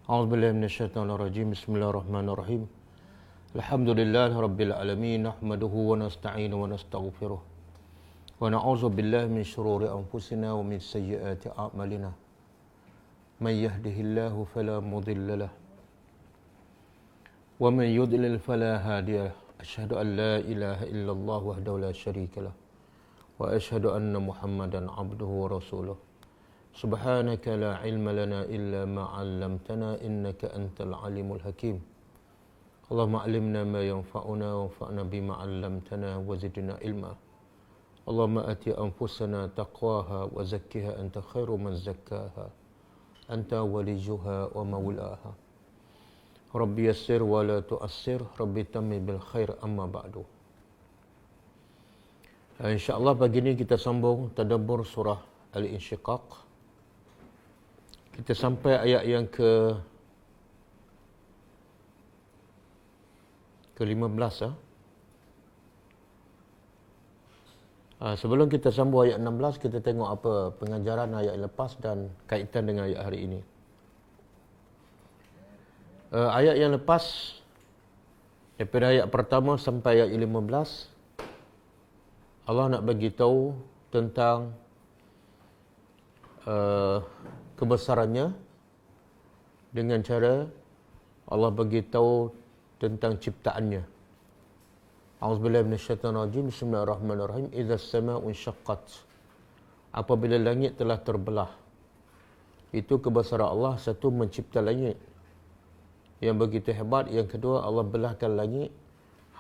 A'udzubillahi minasyaitonirrajim. Bismillahirrahmanirrahim. Alhamdulillahirabbil alamin. Nahmaduhu wa nasta'inu wa nastaghfiruh. Wa na'udzu billahi min shururi anfusina wa min sayyiati a'malina. May yahdihillahu fala mudilla lahu wa man yudlil fala hadiya lahu. Asyhadu an la ilaha illallah wahdahu la syarika lahu wa asyhadu anna Muhammadan abduhu wa rasuluh. Subhanaka la ilma lana illa ma 'allamtana innaka antal alimul hakim. Allahumma 'allimna ma yanfa'una wanfa'na bima 'allamtana wa zidna ilma. Allahumma ati anfusana taqwaha wa zakkiha anta khairu man zakkaha. Anta waliyuha wa maulaha. Rabbi yassir wa la tu'assir, Rabbi tammi bil khair, amma ba'du. InsyaAllah pagi ini kita sambung tadabbur surah Al-Insyiqaq. Kita sampai ayat yang ke-15. Sebelum kita sambung ayat 16, kita tengok apa pengajaran ayat lepas dan kaitan dengan ayat hari ini. Ayat yang lepas, daripada ayat pertama sampai ayat 15, Allah nak bagi tahu tentang kebesarannya dengan cara Allah bagi tahu tentang ciptaannya. A'udzubillahi minasyaitonirrajim. Bismillahirrahmanirrahim. Idza as-samaa'u insyaqqat. Apabila langit telah terbelah. Itu kebesaran Allah. Satu, mencipta langit yang begitu hebat. Yang kedua, Allah belahkan langit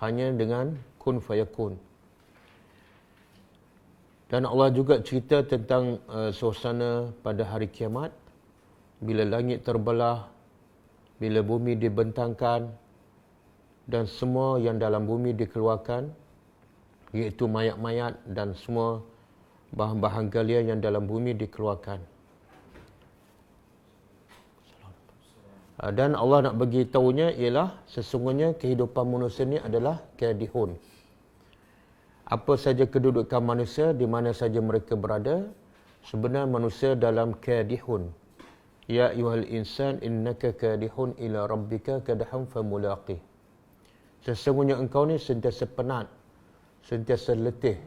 hanya dengan kun fayakun. Dan Allah juga cerita tentang suasana pada hari kiamat, bila langit terbelah, bila bumi dibentangkan dan semua yang dalam bumi dikeluarkan, iaitu mayat-mayat dan semua bahan-bahan galian yang dalam bumi dikeluarkan. Dan Allah nak bagi tahunya ialah sesungguhnya kehidupan manusia ini adalah kadihun. Apa saja kedudukan manusia, di mana saja mereka berada, sebenarnya manusia dalam kadihun. Ya ayyuhal insan innaka kadihun ila rabbika kadhan famulaqih. Sesungguhnya engkau ni sentiasa penat, sentiasa letih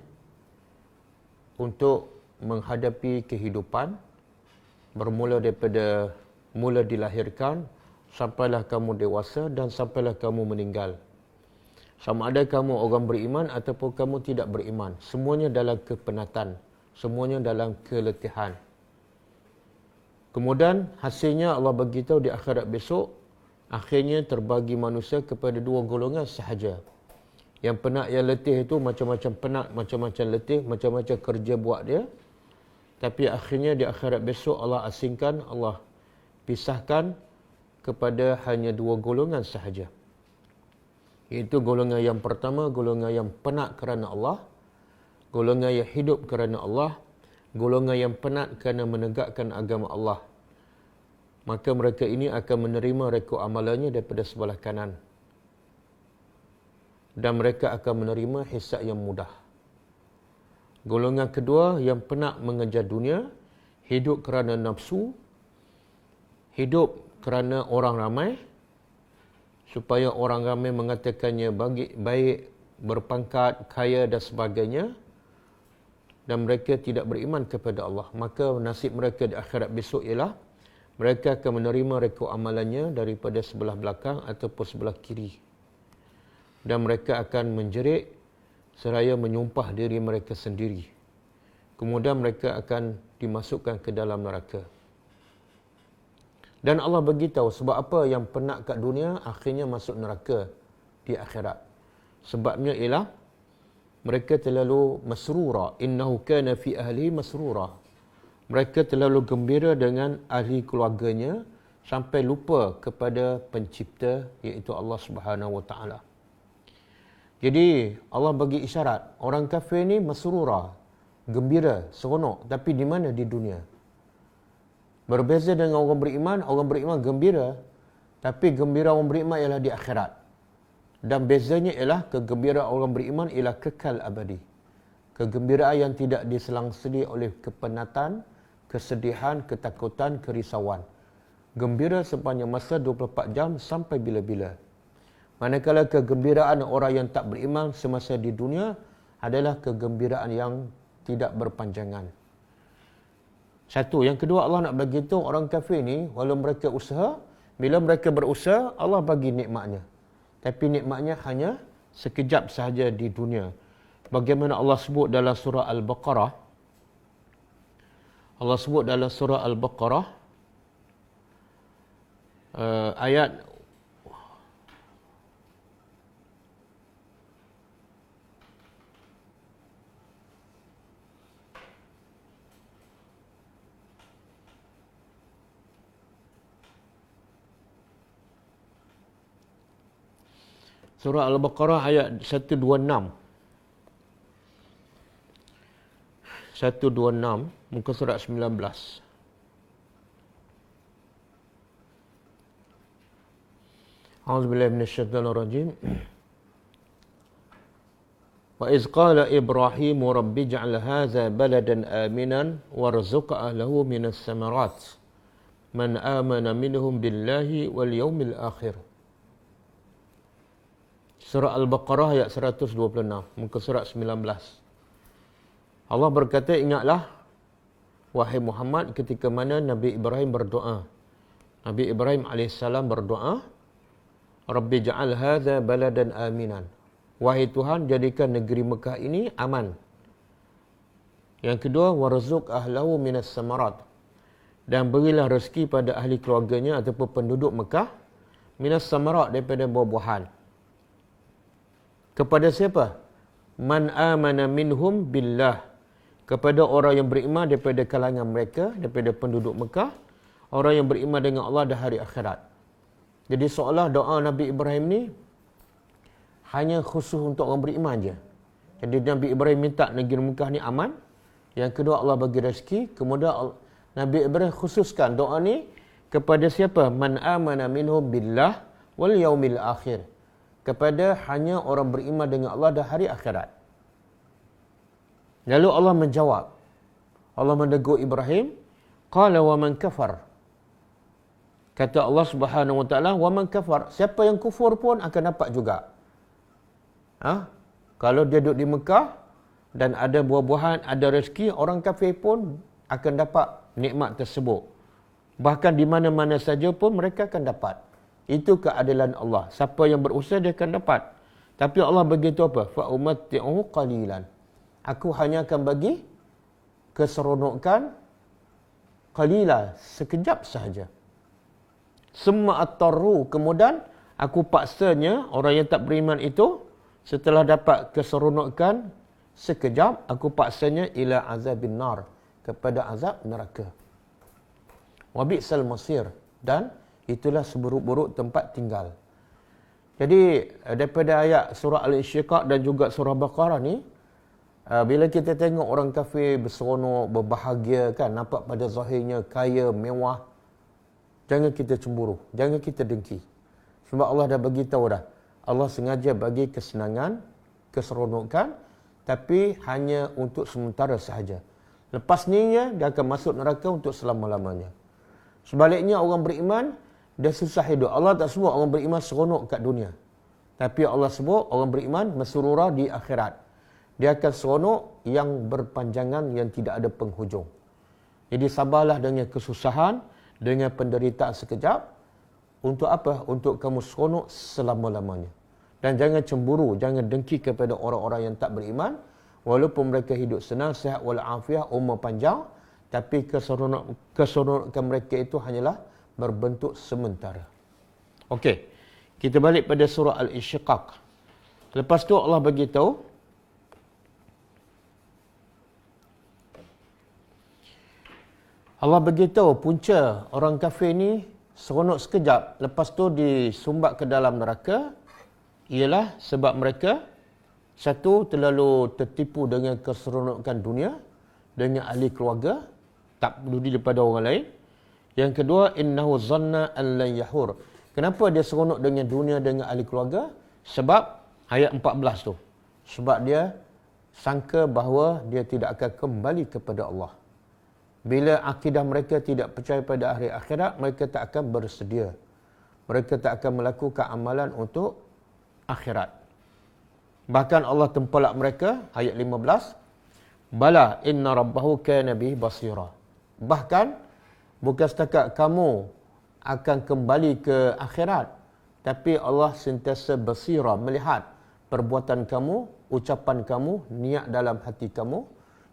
untuk menghadapi kehidupan, bermula daripada mula dilahirkan, sampailah kamu dewasa dan sampailah kamu meninggal. Sama ada kamu orang beriman ataupun kamu tidak beriman. Semuanya dalam kepenatan. Semuanya dalam keletihan. Kemudian hasilnya Allah bagi tahu di akhirat besok, akhirnya terbagi manusia kepada dua golongan sahaja. Yang penat, yang letih itu macam-macam penat, macam-macam letih, macam-macam kerja buat dia. Tapi akhirnya di akhirat besok Allah asingkan, Allah pisahkan kepada hanya dua golongan sahaja. Iaitu golongan yang pertama, golongan yang penat kerana Allah, golongan yang hidup kerana Allah, golongan yang penat kerana menegakkan agama Allah. Maka mereka ini akan menerima rekod amalannya daripada sebelah kanan. Dan mereka akan menerima hisab yang mudah. Golongan kedua yang penat mengejar dunia, hidup kerana nafsu, hidup kerana orang ramai, supaya orang ramai mengatakannya baik, berpangkat, kaya dan sebagainya, dan mereka tidak beriman kepada Allah. Maka nasib mereka di akhirat besok ialah mereka akan menerima rekod amalannya daripada sebelah belakang ataupun sebelah kiri. Dan mereka akan menjerit seraya menyumpah diri mereka sendiri. Kemudian mereka akan dimasukkan ke dalam neraka. Dan Allah beritahu sebab apa yang penat kat dunia akhirnya masuk neraka di akhirat. Sebabnya ialah mereka terlalu masrura. Innahu kana fi ahli masrura. Mereka terlalu gembira dengan ahli keluarganya sampai lupa kepada pencipta, iaitu Allah Subhanahu Wa Taala. Jadi Allah bagi isyarat, orang kafir ni masrura, gembira, seronok, tapi di mana? Di dunia. Berbeza dengan orang beriman gembira, tapi gembira orang beriman ialah di akhirat. Dan bezanya ialah kegembiraan orang beriman ialah kekal abadi. Kegembiraan yang tidak diselang-seli oleh kepenatan, kesedihan, ketakutan, kerisauan. gembira sepanjang masa 24 jam sampai bila-bila. Manakala kegembiraan orang yang tak beriman semasa di dunia adalah kegembiraan yang tidak berpanjangan. Satu. Yang kedua, Allah nak bagi tahu orang kafir ni, walau mereka usaha, bila mereka berusaha, Allah bagi nikmatnya. Tapi nikmatnya hanya sekejap sahaja di dunia. Bagaimana Allah sebut dalam surah Al-Baqarah. Allah sebut dalam surah Al-Baqarah ayat Surah Al-Baqarah ayat 126. 126 muka surat 19. A'udzubillahi minasyaitonir rajim. Wa iz qala Ibrahim rabbi ij'al hadza baladan aminan warzuq ahlahu minas samarat man amana minhum billahi wal yawmil akhir. Surah Al-Baqarah ayat 126, muka surat 19. Allah berkata, ingatlah wahai Muhammad ketika mana Nabi Ibrahim berdoa. Nabi Ibrahim AS berdoa, Rabbi ja'al hadza baladan aminan. Wahai Tuhan, jadikan negeri Mekah ini aman. Yang kedua, warzuq ahlahu minas samarat. Dan berilah rezeki pada ahli keluarganya ataupun penduduk Mekah minas samarat, daripada buah-buahan. Kepada siapa? Man amana minhum billah. Kepada orang yang beriman daripada kalangan mereka, daripada penduduk Mekah, orang yang beriman dengan Allah dan hari akhirat. Jadi seolah doa Nabi Ibrahim ni hanya khusus untuk orang beriman je. Jadi Nabi Ibrahim minta negeri Mekah ni aman. Yang kedua, Allah bagi rezeki. Kemudian Nabi Ibrahim khususkan doa ni kepada siapa? Man amana minhum billah wal yaumil akhir. Kepada hanya orang beriman dengan Allah dan hari akhirat. Lalu Allah menjawab. Allah menegur Ibrahim. Qala wa man kafar. Kata Allah Subhanahu wa taala, wa man kafar. Siapa yang kufur pun akan dapat juga. Kalau dia duduk di Mekah dan ada buah-buahan, ada rezeki, orang kafir pun akan dapat nikmat tersebut. Bahkan di mana-mana saja pun mereka akan dapat. Itu keadilan Allah. Siapa yang berusaha dia akan dapat. Tapi Allah begitu apa? Fa umatti'uhu qalilan. Aku hanya akan bagi keseronokan qalila, sekejap sahaja. Summa at-tarru, kemudian aku paksanya orang yang tak beriman itu setelah dapat keseronokan sekejap, aku paksanya ila azabin nar, kepada azab neraka. Wa bi'sal masir, dan itulah seburuk-buruk tempat tinggal. Jadi daripada ayat surah Al-Insyiqaq dan juga surah Baqarah ni, bila kita tengok orang kafir berseronok, berbahagia kan, nampak pada zahirnya kaya, mewah, jangan kita cemburu, jangan kita dengki. Sebab Allah dah bagi tahu dah. Allah sengaja bagi kesenangan, keseronokan, tapi hanya untuk sementara sahaja. Lepas ni dia akan masuk neraka untuk selama-lamanya. Sebaliknya orang beriman, dia susah hidup. Allah tak sebut orang beriman seronok kat dunia. Tapi Allah sebut orang beriman masurura di akhirat. Dia akan seronok yang berpanjangan, yang tidak ada penghujung. Jadi sabarlah dengan kesusahan, dengan penderitaan sekejap. Untuk apa? Untuk kamu seronok selama-lamanya. Dan jangan cemburu, jangan dengki kepada orang-orang yang tak beriman. Walaupun mereka hidup senang, sihat walafiat, umur panjang. Tapi keseronokan mereka itu hanyalah berbentuk sementara. Okey, kita balik pada surah Al-Insyiqaq. Lepas tu Allah bagi tahu, punca orang kafir ni seronok sekejap, lepas tu disumbat ke dalam neraka, ialah sebab mereka satu, terlalu tertipu dengan keseronokan dunia, dengan ahli keluarga, tak peduli daripada orang lain. Yang kedua, innahu zanna an lan yahur. Kenapa dia seronok dengan dunia, dengan ahli keluarga? Sebab ayat 14 tu. Sebab dia sangka bahawa dia tidak akan kembali kepada Allah. Bila akidah mereka tidak percaya pada hari akhirat, mereka tak akan bersedia. Mereka tak akan melakukan amalan untuk akhirat. Bahkan Allah tempelak mereka, ayat 15, Bala inna rabbahu kana bihi basira. Bahkan, bukan setakat kamu akan kembali ke akhirat, tapi Allah sentiasa basira, melihat perbuatan kamu, ucapan kamu, niat dalam hati kamu.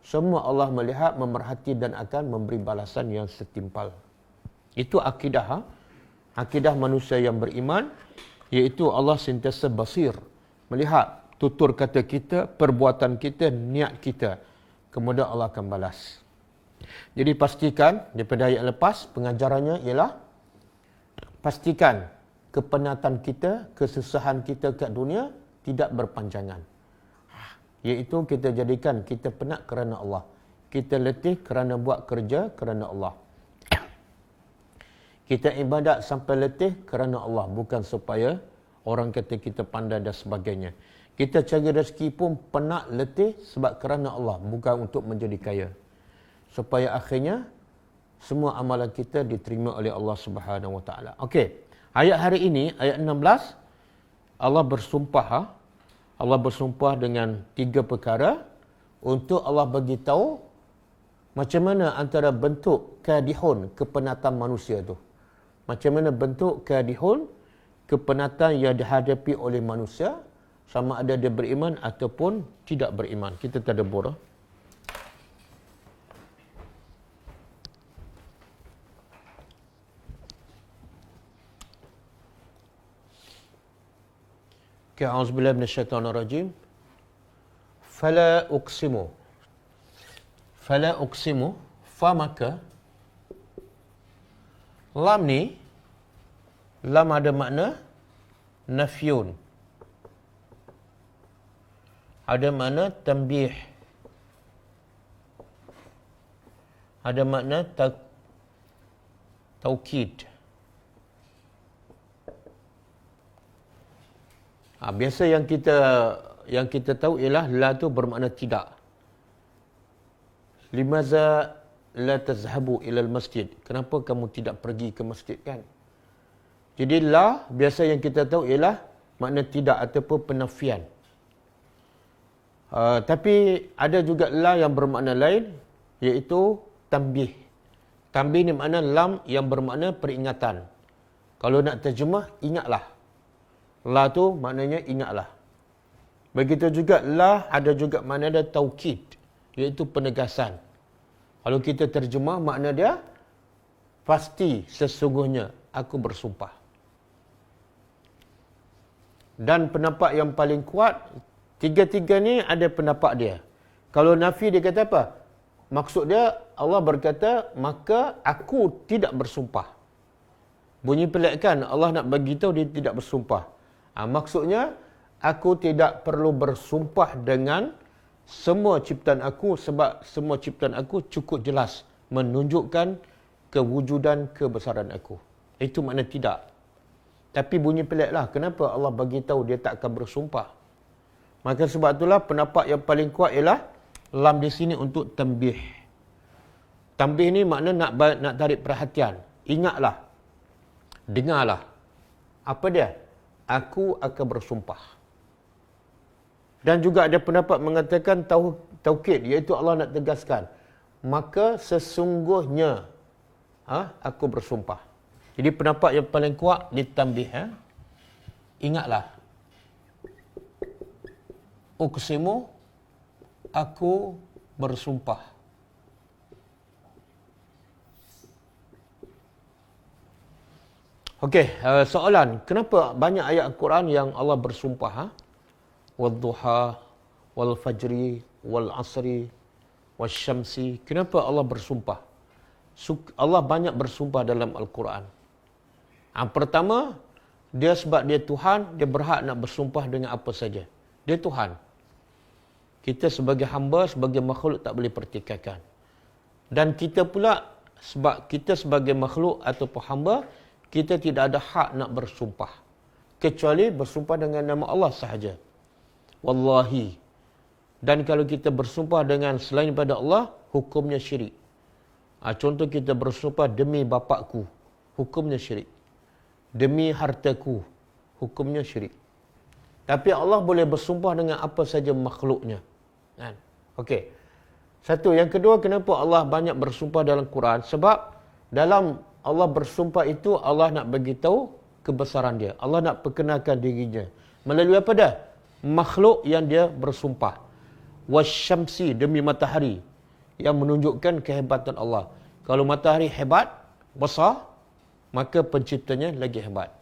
Semua Allah melihat, memerhati dan akan memberi balasan yang setimpal. Itu akidah. Akidah manusia yang beriman, iaitu Allah sentiasa basir, melihat tutur kata kita, perbuatan kita, niat kita. Kemudian Allah akan balas. Jadi pastikan, daripada ayat lepas, pengajarannya ialah pastikan kepenatan kita, kesusahan kita kat dunia tidak berpanjangan. Iaitu kita jadikan kita penat kerana Allah. Kita letih kerana buat kerja kerana Allah. Kita ibadat sampai letih kerana Allah, bukan supaya orang kata kita pandai dan sebagainya. Kita cari rezeki pun penat, letih sebab kerana Allah, bukan untuk menjadi kaya. Supaya akhirnya semua amalan kita diterima oleh Allah Subhanahu Wa Taala. Okey. Ayat hari ini, ayat 16, Allah bersumpah. Allah bersumpah dengan 3 perkara untuk Allah bagi tahu macam mana antara bentuk kadihun, kepenatan manusia tu. Macam mana bentuk kadihun, kepenatan yang dihadapi oleh manusia, sama ada dia beriman ataupun tidak beriman. Kita tadabbur. Okay, a'udzubillahi minasyaitonirrajim. Fala uqsimu. Fala uqsimu. Fa maka. Lam ni, lam ada makna nafyun. Ada makna tanbih. Ada makna taukid. Biasa yang kita tahu ialah la tu bermakna tidak. Limaza la tazhabu ilal masjid? Kenapa kamu tidak pergi ke masjid kan? Jadi la biasa yang kita tahu ialah makna tidak ataupun penafian. Tapi ada juga la yang bermakna lain, iaitu tanbih. Tanbih ni makna lam yang bermakna peringatan. Kalau nak terjemah, ingatlah. La tu maknanya ingatlah. Begitu juga la ada juga makna dia taukid, iaitu penegasan. Kalau kita terjemah, makna dia pasti, sesungguhnya aku bersumpah. Dan pendapat yang paling kuat, tiga-tiga ni ada pendapat dia. Kalau nafi dia kata apa? Maksud dia Allah berkata, maka aku tidak bersumpah. Bunyi pelik kan? Allah nak bagi tahu dia tidak bersumpah. Maksudnya, aku tidak perlu bersumpah dengan semua ciptaan aku sebab semua ciptaan aku cukup jelas menunjukkan kewujudan kebesaran aku. Itu makna tidak. Tapi bunyi peliklah, kenapa Allah bagi tahu dia tak akan bersumpah? Maka sebab itulah pendapat yang paling kuat ialah lam di sini untuk tanbih. Tanbih ni makna nak tarik perhatian. Ingatlah. Dengarlah. Apa dia? Aku akan bersumpah. Dan juga ada pendapat mengatakan taukid, iaitu Allah nak tegaskan, maka sesungguhnya aku bersumpah. Jadi pendapat yang paling kuat ditambih. Ingatlah. Uqsimu, aku bersumpah. Okey, soalan, kenapa banyak ayat Al-Quran yang Allah bersumpah? Wad-duha, wal-fajri, wal-asri, wasyamsi. Kenapa Allah bersumpah? Allah banyak bersumpah dalam Al-Quran. Pertama, dia sebab dia Tuhan, dia berhak nak bersumpah dengan apa saja. Dia Tuhan. Kita sebagai hamba, sebagai makhluk tak boleh pertikaikan. Dan kita pula, sebab kita sebagai makhluk ataupun hamba, kita tidak ada hak nak bersumpah. Kecuali bersumpah dengan nama Allah sahaja. Wallahi. Dan kalau kita bersumpah dengan selain daripada Allah, hukumnya syirik. Contoh kita bersumpah demi bapakku, hukumnya syirik. Demi hartaku, hukumnya syirik. Tapi Allah boleh bersumpah dengan apa saja makhluknya. Kan? Okey. Satu. Yang kedua, kenapa Allah banyak bersumpah dalam Quran? Sebab dalam Allah bersumpah itu, Allah nak beritahu kebesaran dia. Allah nak perkenalkan dirinya. Melalui apa dah? Makhluk yang dia bersumpah. Wasyamsi, demi matahari. Yang menunjukkan kehebatan Allah. Kalau matahari hebat, besar, maka penciptanya lagi hebat.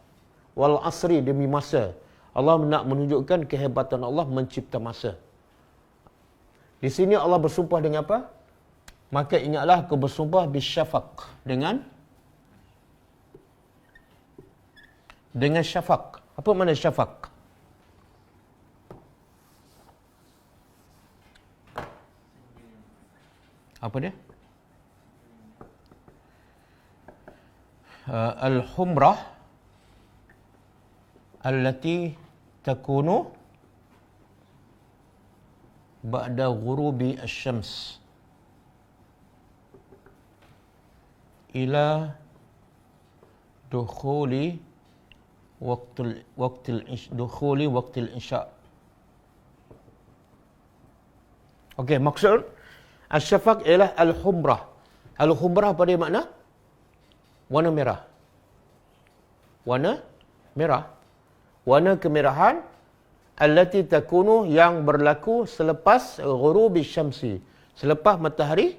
Wal asri, demi masa. Allah nak menunjukkan kehebatan Allah mencipta masa. Di sini Allah bersumpah dengan apa? Maka ingatlah aku bersumpah bisyafaq, dengan syafaq. Apa makna syafaq? Apa dia? Al-humrah allati takunu ba'da ghurubi asy-syams ila dukhuli waqtil isya. Okey, maksud asy-syafaq ialah al-humrah. Al-humrah apa dia makna? Warna merah. Warna merah. Warna kemerahan allati takunu, yang berlaku selepas ghurubi syamsi, selepas matahari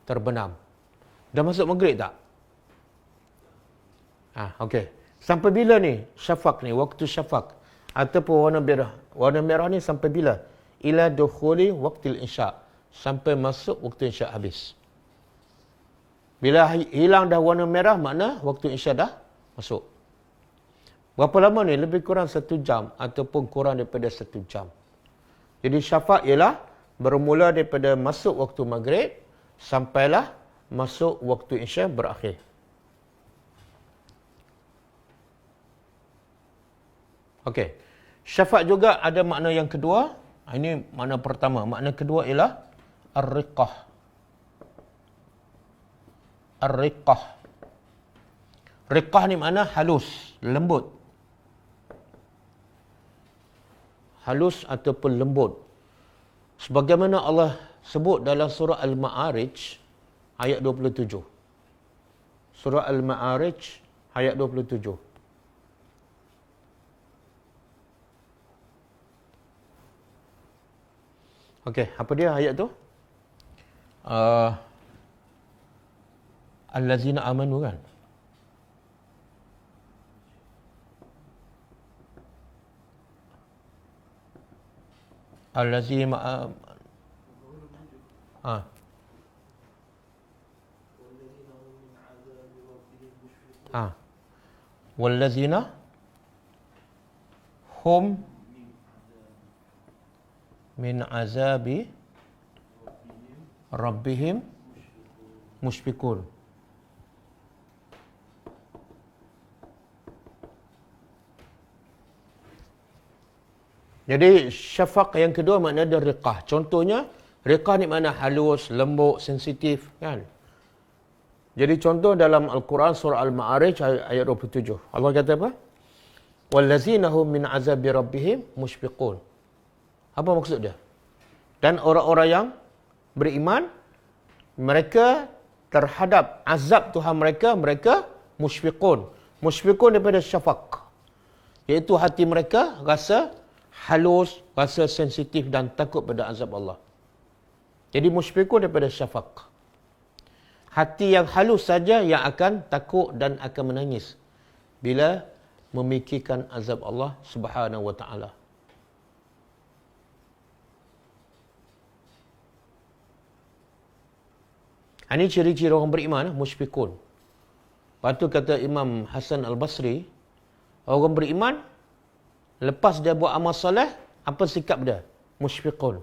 terbenam. Dah masuk maghrib tak? Okey. Sampai bila ni syafaq ni, waktu syafaq ataupun warna merah? Warna merah ni sampai bila? Ila dukhuli waqtil isya, sampai masuk waktu isya habis. Bila hilang dah warna merah, makna waktu isya dah masuk. Berapa lama ni? Lebih kurang 1 jam ataupun kurang daripada 1 jam. Jadi syafaq ialah bermula daripada masuk waktu maghrib sampailah masuk waktu isya berakhir. Okey. Syafaq juga ada makna yang kedua. Ini makna pertama. Makna kedua ialah ar-riqqah. Ar-riqqah. Riqqah ni makna halus, lembut. Halus ataupun lembut. Sebagaimana Allah sebut dalam surah Al-Ma'arij ayat 27. Surah Al-Ma'arij ayat 27. Okey, apa dia ayat tu? Allazina amanu kan? Allazina wallazina hum min azabi rabbihim mushfiqun. Jadi syafaq yang kedua makna ada riqah. Contohnya, riqah ni makna halus, lembut, sensitif, kan? Jadi contoh dalam Al-Quran surah Al-Ma'arij ayat 27. Allah kata apa? Wallazina hum min azabi rabbihim mushfiqun. Apa maksud dia? Dan orang-orang yang beriman, mereka terhadap azab Tuhan mereka, mereka mushfiqun. Mushfiqun daripada syafaq, iaitu hati mereka rasa halus, rasa sensitif dan takut pada azab Allah. Jadi mushfiqun daripada syafaq. Hati yang halus saja yang akan takut dan akan menangis bila memikirkan azab Allah Subhanahu wa taala. Ini ciri-ciri orang beriman, mushfiqun. Lepas tu kata Imam Hasan Al-Basri, orang beriman lepas dia buat amal soleh, apa sikap dia? Mushfiqun.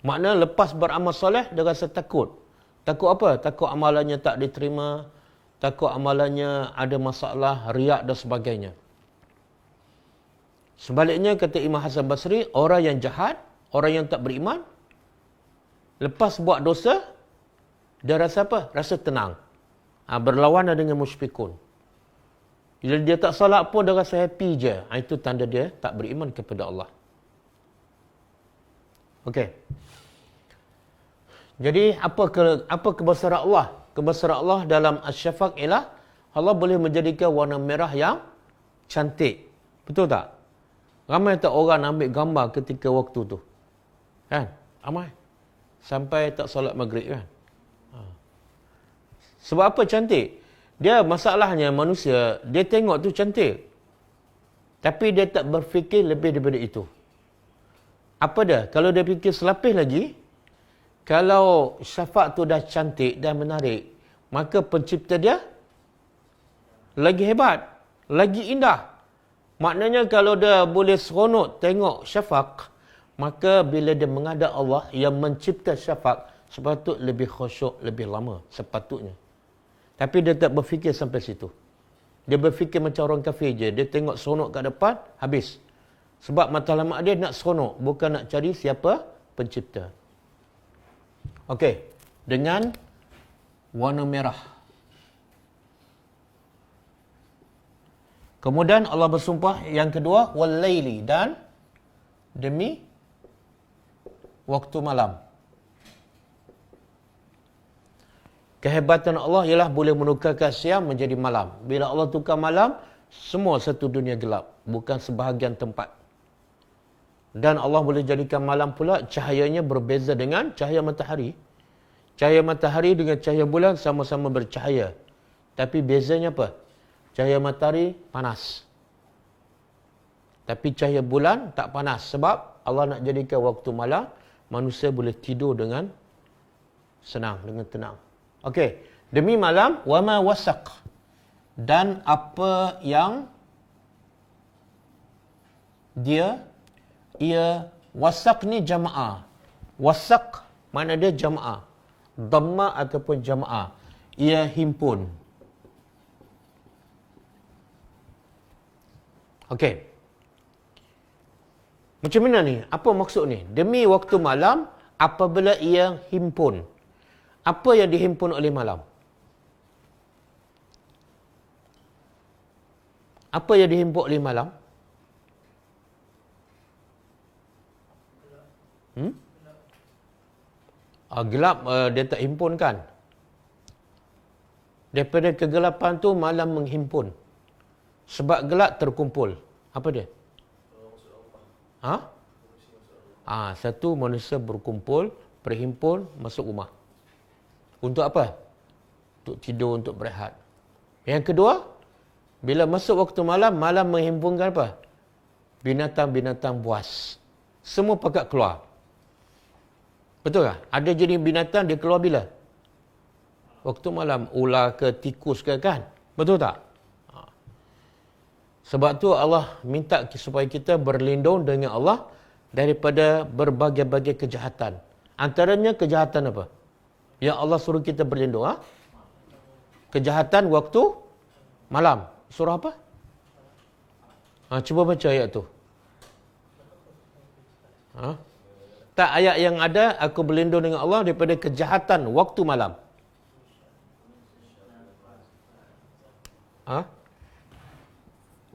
Makna lepas beramal soleh, dia rasa takut. Takut apa? Takut amalannya tak diterima, takut amalannya ada masalah, riak dan sebagainya. Sebaliknya, kata Imam Hasan Basri, orang yang jahat, orang yang tak beriman, lepas buat dosa, Dia rasa apa? Rasa tenang. Berlawanan dengan musyfikun. Bila dia tak solat pun dia rasa happy je. Itu tanda dia tak beriman kepada Allah. Okey. Jadi apa kebesaran Allah? Kebesaran Allah dalam Asy-Syafaq ialah Allah boleh menjadikan warna merah yang cantik. Betul tak? Ramai tak orang ambil gambar ketika waktu tu? Kan? Ramai. Sampai tak solat maghrib kan? Sebab apa cantik? Dia masalahnya manusia, dia tengok tu cantik. Tapi dia tak berfikir lebih daripada itu. Apa dia? Kalau dia fikir selapis lagi, kalau syafaq tu dah cantik dan menarik, maka pencipta dia lagi hebat, lagi indah. Maknanya kalau dia boleh seronok tengok syafaq, maka bila dia menghadap Allah yang mencipta syafaq, sepatut lebih khusyuk, lebih lama sepatutnya. Tapi dia tak berfikir sampai situ. Dia berfikir macam orang kafir je. Dia tengok seronok kat depan, habis. Sebab matlamat dia nak seronok, bukan nak cari siapa pencipta. Okey, dengan warna merah. Kemudian Allah bersumpah yang kedua, wal-laili, dan demi waktu malam. Kehebatan Allah ialah boleh menukarkan siang menjadi malam. Bila Allah tukar malam, semua satu dunia gelap, bukan sebahagian tempat. Dan Allah boleh jadikan malam pula cahayanya berbeza dengan cahaya matahari. Cahaya matahari dengan cahaya bulan sama-sama bercahaya. Tapi bezanya apa? Cahaya matahari panas. Tapi cahaya bulan tak panas. Sebab Allah nak jadikan waktu malam, manusia boleh tidur dengan senang, dengan tenang. Okey, demi malam, wama wasaq, dan apa yang ia wasaq ni jamaah. Wasaq mana dia jamaah, dhamma ataupun jamaah. Ia himpun. Okey. Macam mana ni? Apa maksud ni? Demi waktu malam apabila ia himpun. Apa yang dihimpun oleh malam? Apa yang dihimpun oleh malam? Gelap dia tak himpun kan? Daripada kegelapan tu malam menghimpun. Sebab gelap terkumpul. Apa dia? Satu manusia berkumpul, berhimpun, masuk rumah. Untuk apa? Untuk tidur, untuk berehat. Yang kedua, bila masuk waktu malam, malam menghimpunkan apa? Binatang-binatang buas. Semua pakat keluar. Betul tak? Ada jenis binatang dia keluar bila? Waktu malam. Ular ke, tikus ke kan? Betul tak? Sebab tu Allah minta supaya kita berlindung dengan Allah daripada berbagai-bagai kejahatan. Antaranya kejahatan apa? Yang Allah suruh kita berlindung. Kejahatan waktu malam. Surah apa? Cuba baca ayat tu. Tak, ayat yang ada, aku berlindung dengan Allah daripada kejahatan waktu malam.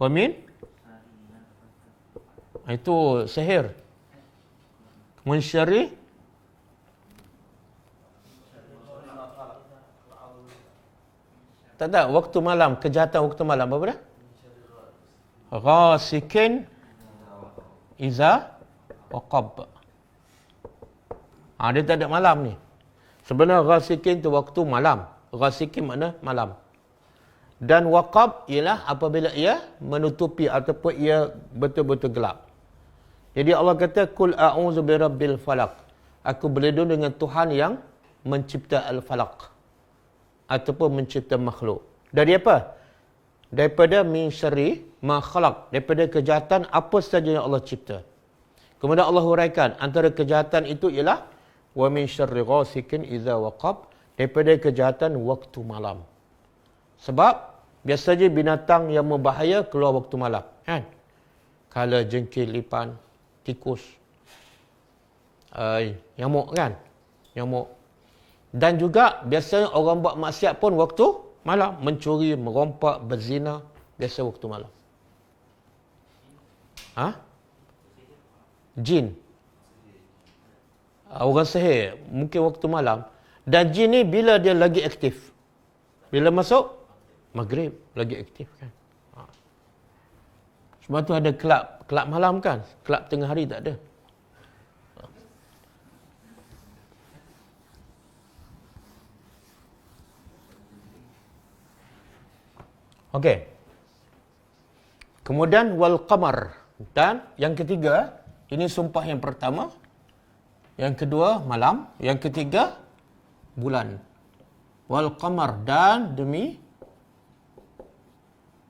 Wamin? Itu sihir. Mensyari. Tak, waktu malam, kejahatan waktu malam apa dah? Ghasikin iza waqab. Dia tak ada malam ni. Sebenarnya ghasikin tu waktu malam. Ghasikin makna malam. Dan waqab ialah apabila ia menutupi ataupun ia betul-betul gelap. Jadi Allah kata, Kul a'udzu birabbil falaq. Aku berlindung dengan Tuhan yang mencipta al-falaq. Ataupun mencipta makhluk. Dari apa? Daripada min syarri ma khalaq. Daripada kejahatan apa saja yang Allah cipta. Kemudian Allah huraikan, antara kejahatan itu ialah wa min syarri ghasikin idza waqab. Daripada kejahatan waktu malam. Sebab biasanya binatang yang berbahaya keluar waktu malam, kan? Kala jengkil, lipan, tikus, nyamuk kan? Nyamuk. Dan juga biasanya orang buat maksiat pun waktu malam. Mencuri, merompak, berzina. Biasa waktu malam. Jin. Orang sihir. Mungkin waktu malam. Dan jin ni bila dia lagi aktif? Bila masuk? Maghrib. Lagi aktif kan. Sebab tu ada kelab. Kelab malam kan? Kelab tengah hari tak ada. Okey. Kemudian wal qamar. Dan yang ketiga, ini sumpah yang pertama. Yang kedua malam, yang ketiga bulan. Wal qamar, dan demi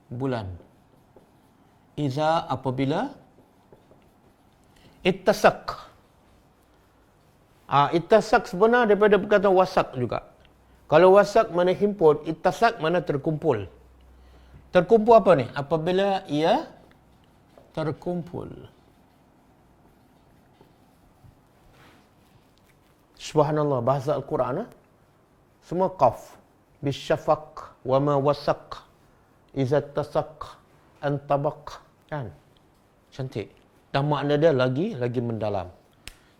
bulan. Iza, apabila ittasak. Ittasak sebenarnya daripada perkataan wasak juga. Kalau wasak mana himpun, ittasak mana terkumpul. Terkumpul apa ni? Apabila ia terkumpul. Subhanallah, bahasa Al-Quran. Semua qaf. Bisyafaq, wa ma wasaq, iza tasaq, antabaq. Kan? Cantik. Dan makna dia lagi mendalam.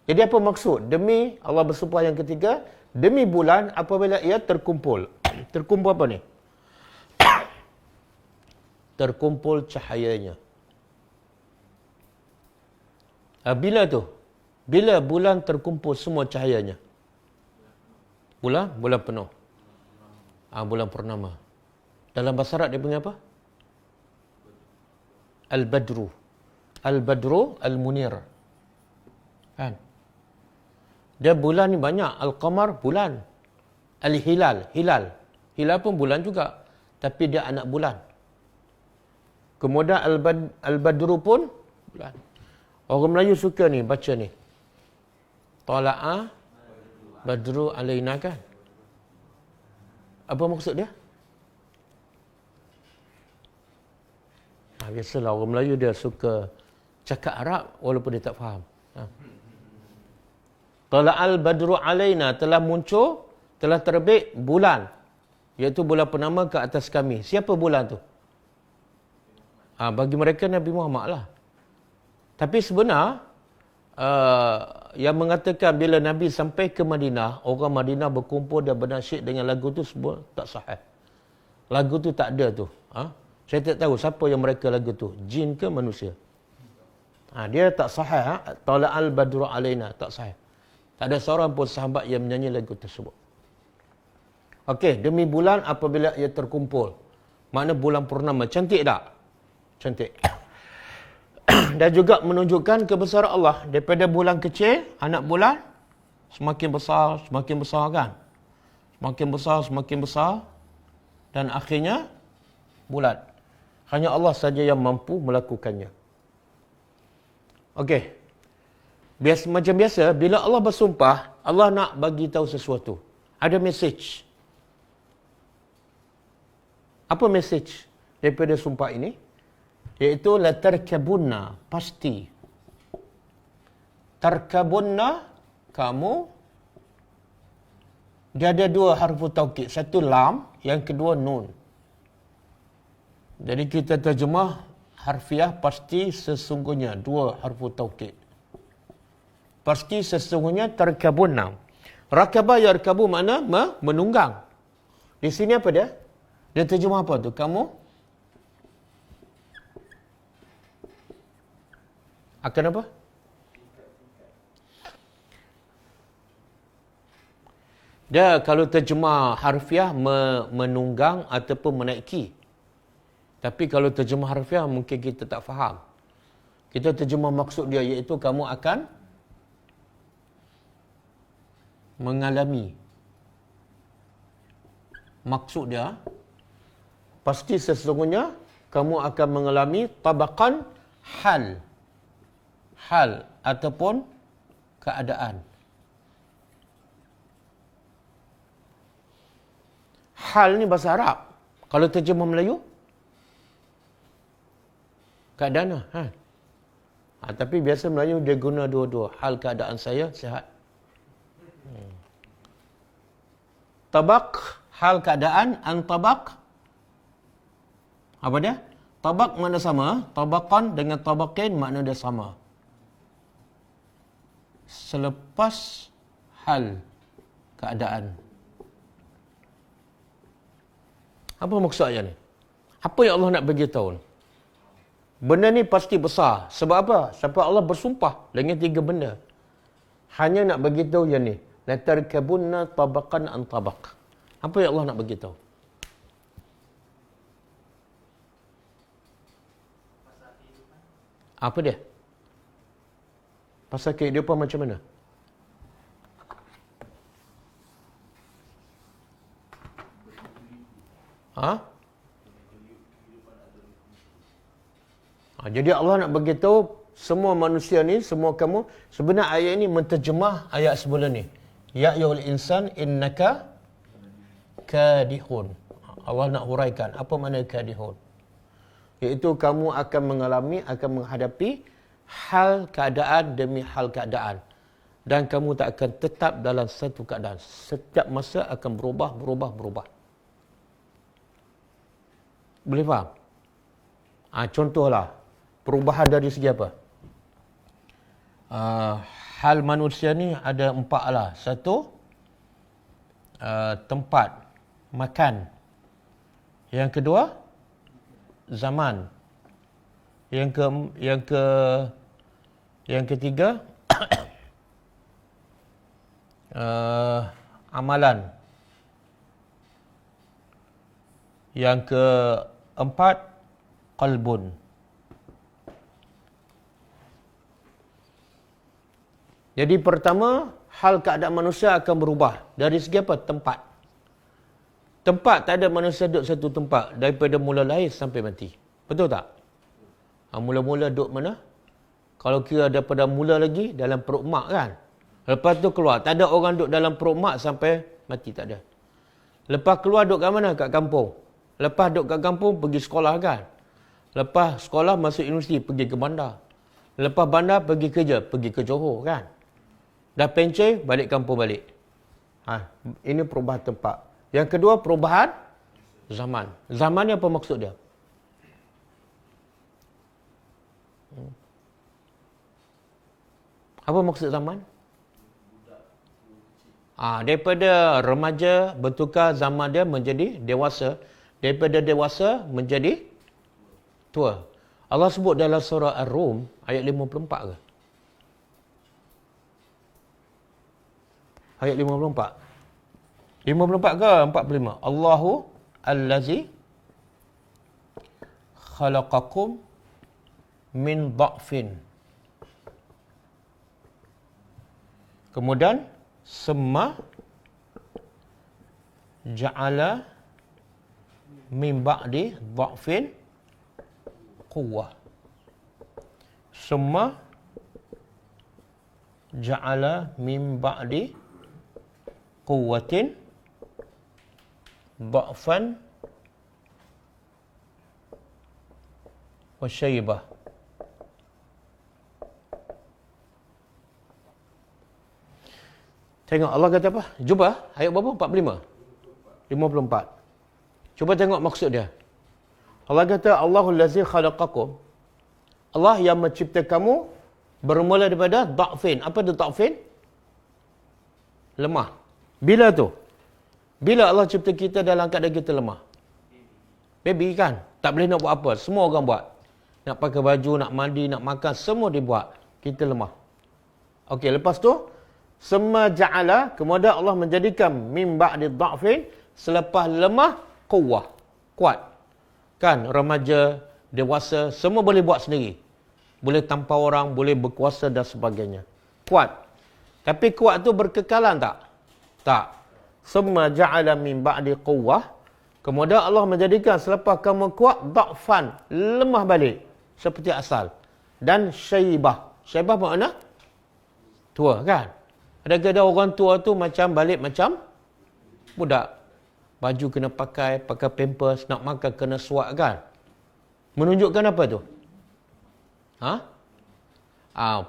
Jadi apa maksud? Demi, Allah bersumpah yang ketiga, demi bulan apabila ia terkumpul. Terkumpul apa ni? Terkumpul cahayanya. Bila tu? Bila bulan terkumpul semua cahayanya? Bulan penuh. Bulan purnama. Dalam bahasa Arab dia panggil apa? Al-Badru. Al-Badru Al-Munir. Kan? Dia bulan ni banyak. Al-Qamar bulan. Al-Hilal. Hilal pun bulan juga. Tapi dia anak bulan. Kemudian Al-Badru pun bulan. Orang Melayu suka ni, baca ni. Tala'a Badru alaina kan? Apa maksud dia? Biasalah orang Melayu dia suka cakap Arab walaupun dia tak faham. Tala'al Badru alaina, telah muncul, telah terbit bulan. Iaitu bulan purnama ke atas kami. Siapa bulan tu? Bagi mereka Nabi Muhammad lah. Tapi sebenar, yang mengatakan bila Nabi sampai ke Madinah, orang Madinah berkumpul dan bernasyid dengan lagu tu semua tak sahih. Lagu tu tak ada tu. Saya tak tahu siapa yang mereka lagu tu. Jin ke manusia? Dia tak sahih. Tala'al Badru alaina. Tak sahih. Tak ada seorang pun sahabat yang menyanyi lagu tersebut. Okey, demi bulan apabila ia terkumpul. Makna bulan purnama. Cantik tak? Cantik. Dan juga menunjukkan kebesaran Allah. Daripada bulan kecil, anak bulan, semakin besar kan? Semakin besar. Dan akhirnya, bulan. Hanya Allah saja yang mampu melakukannya. Okey. Macam biasa, bila Allah bersumpah, Allah nak bagi tahu sesuatu. Ada message. Apa message daripada sumpah ini? Iaitu la tarkabunna, pasti. Tarkabunna, kamu. Dia ada dua harfu taukid. Satu lam, yang kedua nun. Jadi kita terjemah harfiah pasti sesungguhnya. Dua harfu taukid. Pasti sesungguhnya tarkabunna. Rakabah yarkabu makna menunggang. Di sini apa dia? Dia terjemah apa tu? Kamu akan apa? Dia kalau terjemah harfiah menunggang ataupun menaiki. Tapi kalau terjemah harfiah mungkin kita tak faham. Kita terjemah maksud dia iaitu kamu akan mengalami. Maksud dia pasti sesungguhnya kamu akan mengalami tabaqan hal ataupun keadaan. Hal ni bahasa Arab. Kalau terjemah Melayu, keadaan lah. Tapi biasa Melayu dia guna dua-dua. Hal keadaan saya sihat. tabaq, hal keadaan, antabaq. Apa dia? Tabaq makna sama, tabaqan dengan tabaqin makna dia sama. Selepas hal keadaan. Apa maksud ayat ni? Apa yang Allah nak bagi tahu? Benda ni pasti besar. Sebab apa? Sebab Allah bersumpah dengan 3 benda. Hanya nak bagi tahu yang ni. Latarkabunna tabaqan an tabaq. Apa yang Allah nak bagi tahu? Apa dia? Pasal kehidupan macam mana? Jadi Allah nak beritahu semua manusia ni, semua kamu, sebenarnya ayat ini menterjemah ayat sebelum ni. Ya ayyuhal insan innaka kadihun. Allah nak huraikan apa makna kadihun. Iaitu kamu akan mengalami, akan menghadapi hal keadaan demi hal keadaan. Dan kamu tak akan tetap dalam satu keadaan. Setiap masa akan berubah. Boleh faham? Contohlah, perubahan dari segi apa? Hal manusia ni ada 4 lah. Satu, tempat, makan. Yang kedua, zaman. Yang ketiga, amalan. Yang keempat, qalbun. Jadi pertama, hal keadaan manusia akan berubah. Dari segi apa? Tempat. Tempat, tak ada manusia duduk satu tempat daripada mula lahir sampai mati. Betul tak? Mula-mula duduk mana? Kalau kira daripada mula lagi, dalam perut mak kan? Lepas tu keluar. Tak ada orang duduk dalam perut mak sampai mati, tak ada. Lepas keluar duduk kat mana? Kat kampung. Lepas duduk kat kampung, pergi sekolah kan? Lepas sekolah, masuk universiti, pergi ke bandar. Lepas bandar, pergi kerja, pergi ke Johor kan? Dah pencen, balik kampung balik. Ini perubahan tempat. Yang kedua, perubahan zaman. Zaman ni apa maksud dia? Apa maksud zaman? Daripada remaja bertukar zaman dia menjadi dewasa. Daripada dewasa menjadi tua. Allah sebut dalam surah Ar-Rum ayat 54 ke? Ayat 54. 54 ke 45? Allahu allazi khalaqakum min dha'fin. Kemudian summa ja'ala min ba'di dha'fin quwwah. Summa ja'ala min ba'di quwwatin dha'fan wa syaibah. Tengok Allah kata apa? Cuba ayat berapa? 45? 54. Cuba tengok maksud dia. Allah kata Allahul lazi khalaqakum. Allah yang mencipta kamu bermula daripada dha'fin. Apa itu dha'fin? Lemah. Bila tu? Bila Allah cipta kita dalam keadaan kita lemah? Baby kan? Tak boleh nak buat apa. Semua orang buat. Nak pakai baju, nak mandi, nak makan, semua dibuat. Kita lemah. Okey, lepas tu summa ja'ala, kemudian Allah menjadikan min ba'di dha'fin, selepas lemah, quwwah, kuat. Kan, remaja, dewasa, semua boleh buat sendiri. Boleh tanpa orang, boleh berkuasa dan sebagainya. Kuat. Tapi kuat tu berkekalan tak? Tak. Summa ja'ala min ba'di quwwah, kemudian Allah menjadikan selepas kamu kuat, dha'fan, lemah balik. Seperti asal. Dan syaibah. Syaibah makna? Tua kan? Ada orang tua tu macam balik macam budak. Baju kena pakai pampers, nak makan kena suap kan? Menunjukkan apa tu?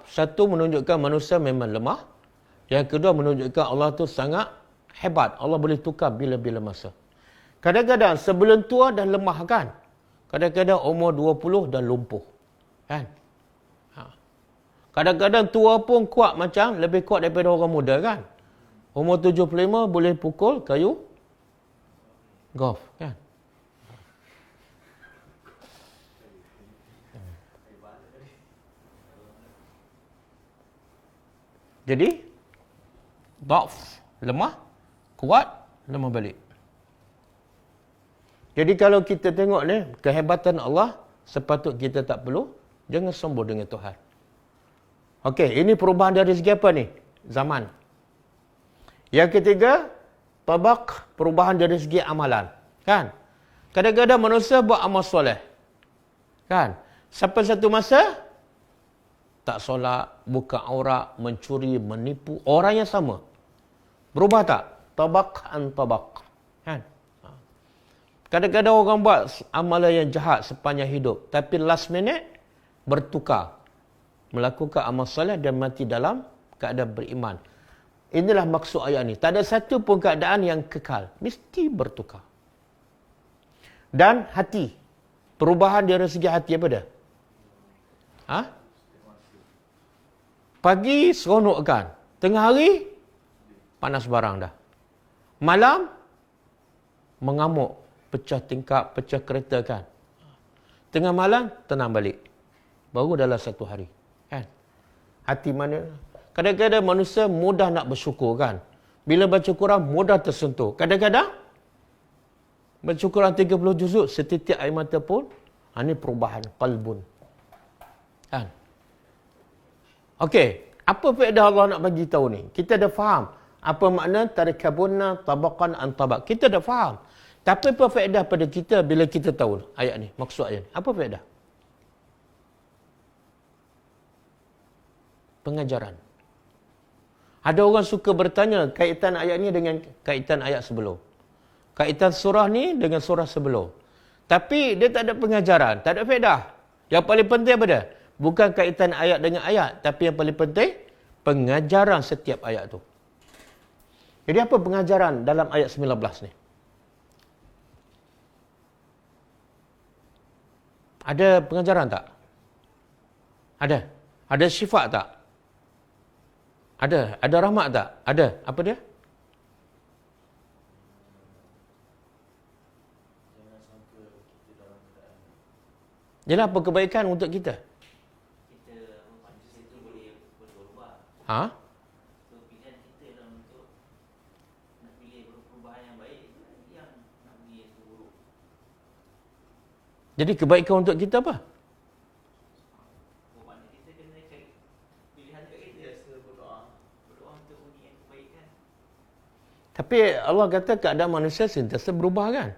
Satu menunjukkan manusia memang lemah. Yang kedua menunjukkan Allah tu sangat hebat. Allah boleh tukar bila-bila masa. Kadang-kadang sebelum tua dah lemah kan. Kadang-kadang umur 20 dah lumpuh. Kan? Kadang-kadang tua pun kuat macam lebih kuat daripada orang muda kan. Umur 75 boleh pukul kayu golf kan. Jadi dhaf, lemah, kuat, lemah balik. Jadi kalau kita tengok ni kehebatan Allah, sepatut kita tak perlu jangan sombong dengan Tuhan. Okey, ini perubahan dari segi apa ni? Zaman. Yang ketiga, tabaq, perubahan dari segi amalan. Kan? Kadang-kadang manusia buat amal soleh. Kan? Sampai satu masa, tak solat, buka aurat, mencuri, menipu. Orang yang sama. Berubah tak? Tabaq an tabaq. Kan? Kadang-kadang orang buat amalan yang jahat sepanjang hidup. Tapi last minute, bertukar. Melakukan amal soleh dan mati dalam keadaan beriman. Inilah maksud ayat ni. Tak ada satu pun keadaan yang kekal. Mesti bertukar. Dan hati. Perubahan dari segi hati apa dia? Pagi seronokkan. Tengah hari, panas barang dah. Malam, mengamuk. Pecah tingkap, pecah kereta kan. Tengah malam, tenang balik. Baru dalam satu hari. Kan? Hati mana? Kadang-kadang manusia mudah nak bersyukur kan. Bila baca Quran, mudah tersentuh. Kadang-kadang, baca Quran 30 juzuk, setitik air mata pun, ini perubahan qalbun. Kan? Okey, apa faedah Allah nak bagi tahu ni? Kita dah faham apa makna tarikabunna tabaqan an tabaq. Kita dah faham. Tapi apa faedah pada kita bila kita tahu ayat ni? Maksud ayat ni. Apa faedah? Pengajaran. Ada orang suka bertanya kaitan ayat ni dengan kaitan ayat sebelum. Kaitan surah ni dengan surah sebelum. Tapi dia tak ada pengajaran, tak ada faedah. Yang paling penting apa dia? Bukan kaitan ayat dengan ayat, tapi yang paling penting pengajaran setiap ayat tu. Jadi apa pengajaran dalam ayat 19 ni? Ada pengajaran tak? Ada. Ada sifat tak? Ada. Ada rahmat tak? Ada. Apa dia? Yalah, apa kebaikan untuk kita? Ha? Pilihan kita dalam untuk nak pilih perubahan yang baik, yang nak pilih yang buruk. Jadi kebaikan untuk kita apa? Maknanya kita kena cari pilihan kat kita, berdoa untuk bunyi yang kebaikan. Tapi Allah kata keadaan manusia sentiasa berubah kan?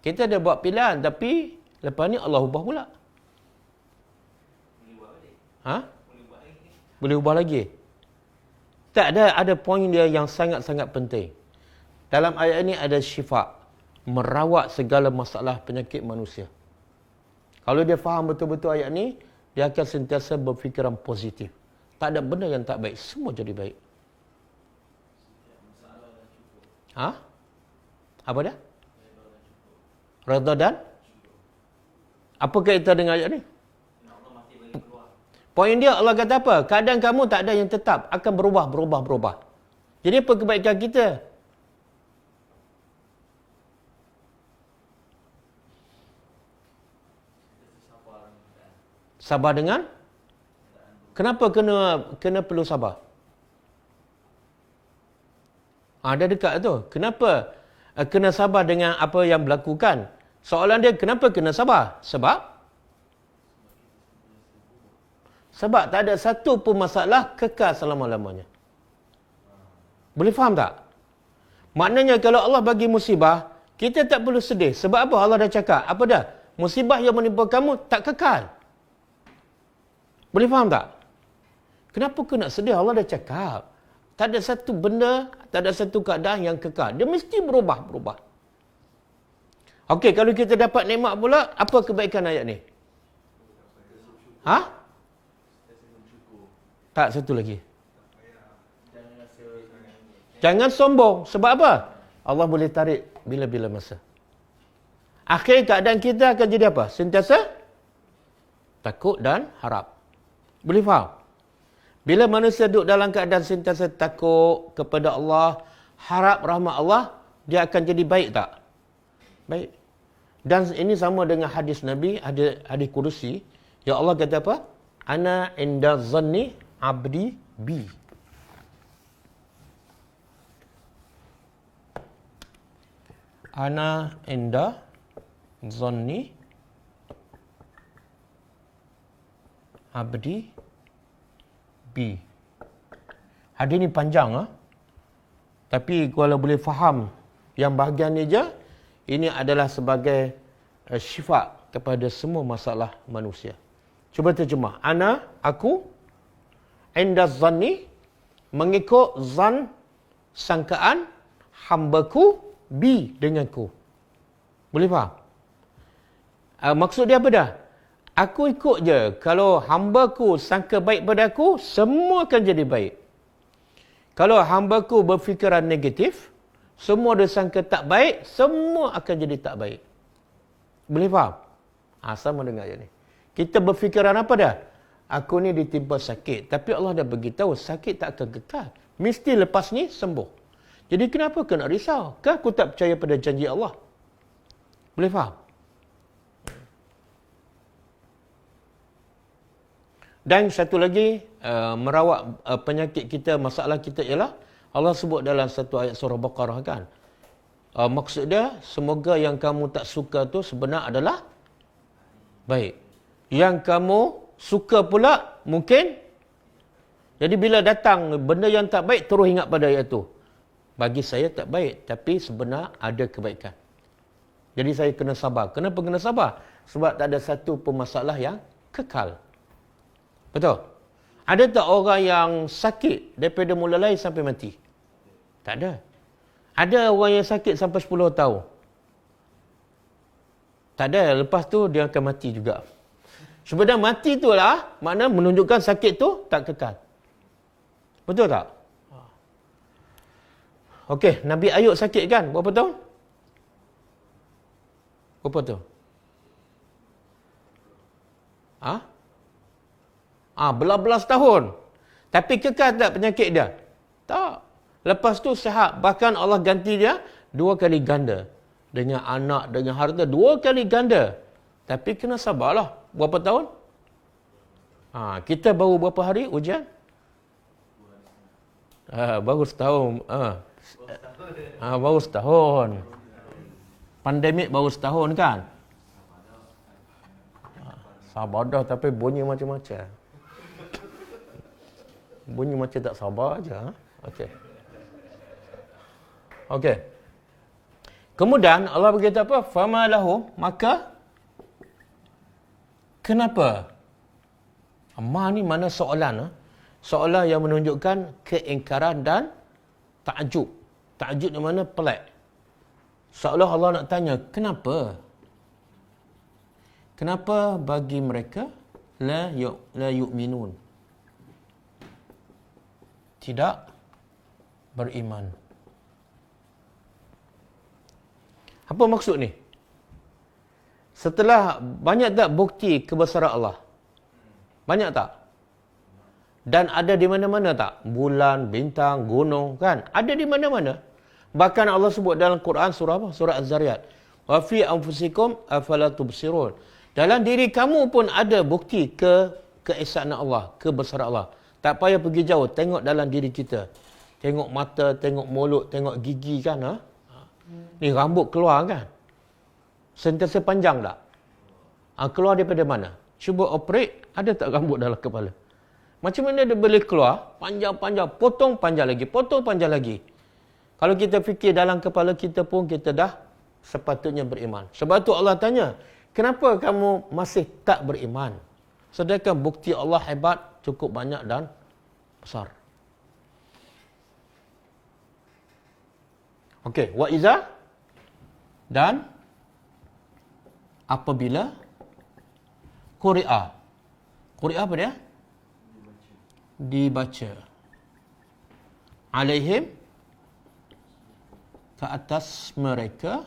Kita ada buat pilihan, tapi lepas ni Allah ubah pula. Boleh ubah balik? Ha? Boleh ubah lagi? Tak ada poin dia yang sangat-sangat penting. Dalam ayat ini ada syifa. Merawat segala masalah penyakit manusia. Kalau dia faham betul-betul ayat ni, dia akan sentiasa berfikiran positif. Tak ada benda yang tak baik. Semua jadi baik. Ha? Apa dia? Redha dan? Apa kaitan dengan ayat ni? Poin dia Allah kata apa? Keadaan kamu tak ada yang tetap. Akan berubah. Jadi apa kebaikan kita? Sabar dengan? Kenapa kena perlu sabar? Dia dekat tu. Kenapa kena sabar dengan apa yang berlakukan? Soalan dia, kenapa kena sabar? Sebab tak ada satu pun masalah kekal selama-lamanya. Boleh faham tak? Maknanya kalau Allah bagi musibah, kita tak perlu sedih. Sebab apa? Allah dah cakap. Apa dah? Musibah yang menimpa kamu tak kekal. Boleh faham tak? Kenapa kau nak sedih? Allah dah cakap. Tak ada satu benda, tak ada satu keadaan yang kekal. Dia mesti berubah. Okey, kalau kita dapat nikmat pula, apa kebaikan ayat ni? Ha? Tak, satu lagi. Jangan sombong. Sebab apa? Allah boleh tarik bila-bila masa. Akhir keadaan kita akan jadi apa? Sentiasa takut dan harap. Boleh faham? Bila manusia duduk dalam keadaan sentiasa takut kepada Allah, harap rahmat Allah, dia akan jadi baik tak? Baik. Dan ini sama dengan hadis Nabi, hadis Qudusi. Ya Allah kata apa? Ana inda zanni abdi bi. Ana inda zanni abdi bi. Hadis ni panjang tapi kalau boleh faham yang bahagian ni je, ini adalah sebagai syifa kepada semua masalah manusia. Cuba terjemah. Ana, aku, inda zanni, mengikut zan, sangkaan, hambaku, bi, denganku. Boleh faham? Maksud dia apa dah? Aku ikut je. Kalau hambaku sangka baik pada aku, semua akan jadi baik. Kalau hambaku berfikiran negatif, semua dia sangka tak baik, semua akan jadi tak baik. Boleh faham? Sama dengan ayat ni. Kita berfikiran apa dah? Aku ni ditimpa sakit. Tapi Allah dah beritahu, sakit tak akan kekal. Mesti lepas ni sembuh. Jadi kenapa kena risau? Kan aku tak percaya pada janji Allah? Boleh faham? Dan satu lagi, merawat penyakit kita, masalah kita ialah, Allah sebut dalam satu ayat surah Baqarah kan. Maksud dia, semoga yang kamu tak suka tu sebenar adalah baik. Yang kamu suka pula mungkin. Jadi bila datang benda yang tak baik, terus ingat pada ayat tu. Bagi saya tak baik, tapi sebenar ada kebaikan. Jadi saya kena sabar. Kenapa kena sabar? Sebab tak ada satu pun masalah yang kekal. Betul? Ada tak orang yang sakit daripada mula lahir sampai mati? Tak ada. Ada orang yang sakit sampai 10 tahun. Tak ada. Lepas tu dia akan mati juga. Sebenarnya mati itulah makna menunjukkan sakit tu tak kekal. Betul tak? Okey, Nabi Ayub sakit kan? Berapa tahun? Berapa tahun? Belas-belas tahun. Tapi kekal tak penyakit dia? Tak. Lepas tu sihat. Bahkan Allah ganti dia 2 kali ganda. Dengan anak, dengan harta, 2 kali ganda. Tapi kena sabarlah. Berapa tahun? Kita baru berapa hari ujian? Baru setahun. Baru setahun. Pandemik baru setahun kan? Sabar dah tapi bunyi macam-macam. Bunyi macam tak sabar aja. Okey. Kemudian Allah berkata apa? Fama lahu, maka kenapa? Ma ni mana soalan? Soalan yang menunjukkan keingkaran dan takjub. Takjub di mana? Pelik. Seolah Allah nak tanya, kenapa? Kenapa bagi mereka la yu'minun? Tidak beriman. Apa maksud ni? Setelah banyak tak bukti kebesaran Allah? Banyak tak? Dan ada di mana-mana tak? Bulan, bintang, gunung, kan? Ada di mana-mana. Bahkan Allah sebut dalam Quran surah apa? Surah Az-Zariyat. Wa fi anfusikum afala tubsirun. Dalam diri kamu pun ada bukti keesaan Allah, kebesaran Allah. Tak payah pergi jauh, tengok dalam diri kita. Tengok mata, tengok mulut, tengok gigi kan? Ni rambut keluar kan? Sentiasa panjang tak? Keluar daripada mana? Cuba operate, ada tak rambut dalam kepala? Macam mana dia boleh keluar? Panjang-panjang, potong panjang lagi, potong panjang lagi. Kalau kita fikir dalam kepala kita pun, kita dah sepatutnya beriman. Sebab tu Allah tanya, kenapa kamu masih tak beriman? Sedangkan bukti Allah hebat, cukup banyak dan besar. Okey, wa iza dan apabila quri'a. Quri'a apa dia? Dibaca. Alaihim ke atas mereka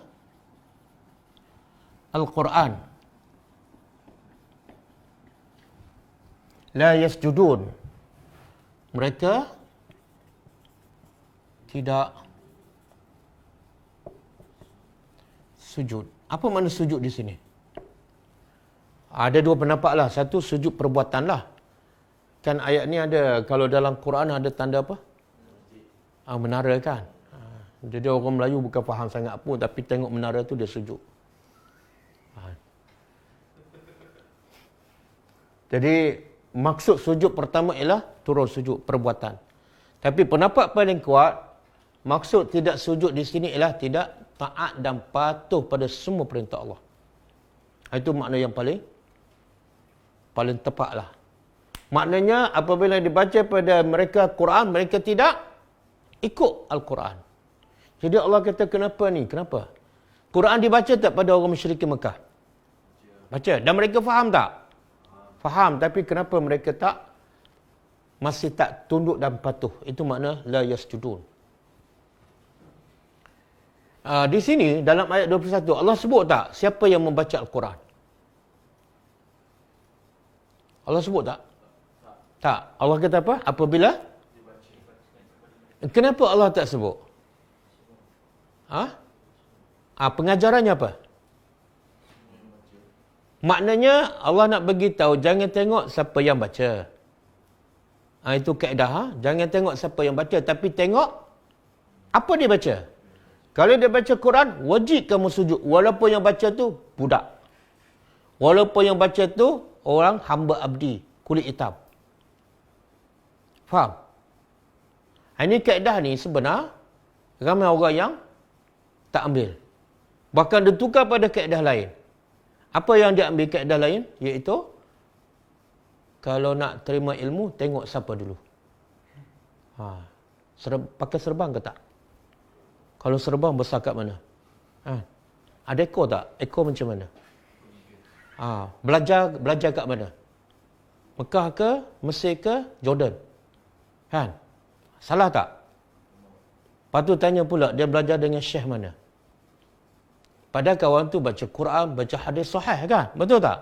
Al-Quran. La yasjudun. Mereka tidak sujud. Apa makna sujud di sini? Ada dua pendapat lah. Satu, sujud perbuatan lah. Kan ayat ni ada, kalau dalam Quran ada tanda apa? Menara kan. Jadi orang Melayu bukan faham sangat pun, tapi tengok menara tu dia sujud. Jadi maksud sujud pertama ialah turun sujud perbuatan. Tapi pendapat paling kuat, maksud tidak sujud di sini ialah tidak taat dan patuh pada semua perintah Allah. Itu makna yang paling tepatlah. Maknanya apabila dibaca pada mereka Quran, mereka tidak ikut Al-Quran. Jadi Allah kata, kenapa ni? Kenapa? Quran dibaca tak pada orang musyrikin Mekah? Baca. Dan mereka faham tak? Faham. Tapi kenapa mereka masih tak tunduk dan patuh? Itu makna la yasjudun. Di sini dalam ayat 21 Allah sebut tak siapa yang membaca Al-Quran? Allah sebut tak? Tak. Allah kata apa? Apabila? Kenapa Allah tak sebut? Pengajarannya apa? Maknanya Allah nak bagi tahu jangan tengok siapa yang baca. Itu kaedah. Jangan tengok siapa yang baca, tapi tengok apa dia baca. Kalau dia baca Quran, wajib kamu sujud. Walaupun yang baca tu budak. Walaupun yang baca tu orang hamba abdi, kulit hitam. Faham? Ini kaedah ni sebenar ramai orang yang tak ambil. Bahkan dia tukar pada kaedah lain. Apa yang dia ambil kaedah lain? Iaitu, kalau nak terima ilmu, tengok siapa dulu. Pakai serban ke tak? Kalau serban besar kat mana? Ada ekor tak? Ekor macam mana? Belajar kat mana? Mekah ke? Mesir ke? Jordan? Kan? Salah tak? Lepas tu tanya pula, dia belajar dengan syekh mana? Padahal kawan tu baca Quran, baca hadis sahih kan? Betul tak?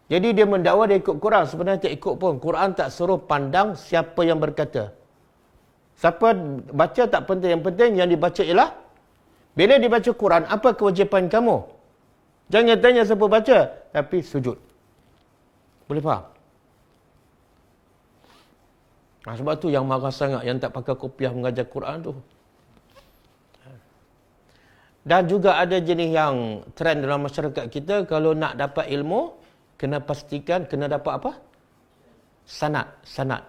Jadi dia mendakwa dia ikut Quran. Sebenarnya tak ikut pun. Quran tak suruh pandang siapa yang berkata. Siapa baca tak penting. Yang penting yang dibaca ialah, bila dibaca Quran, apa kewajipan kamu? Jangan tanya siapa baca, tapi sujud. Boleh faham? Sebab tu yang marah sangat yang tak pakai kopiah mengajar Quran tu. Dan juga ada jenis yang trend dalam masyarakat kita, kalau nak dapat ilmu, kena pastikan, kena dapat apa? Sanad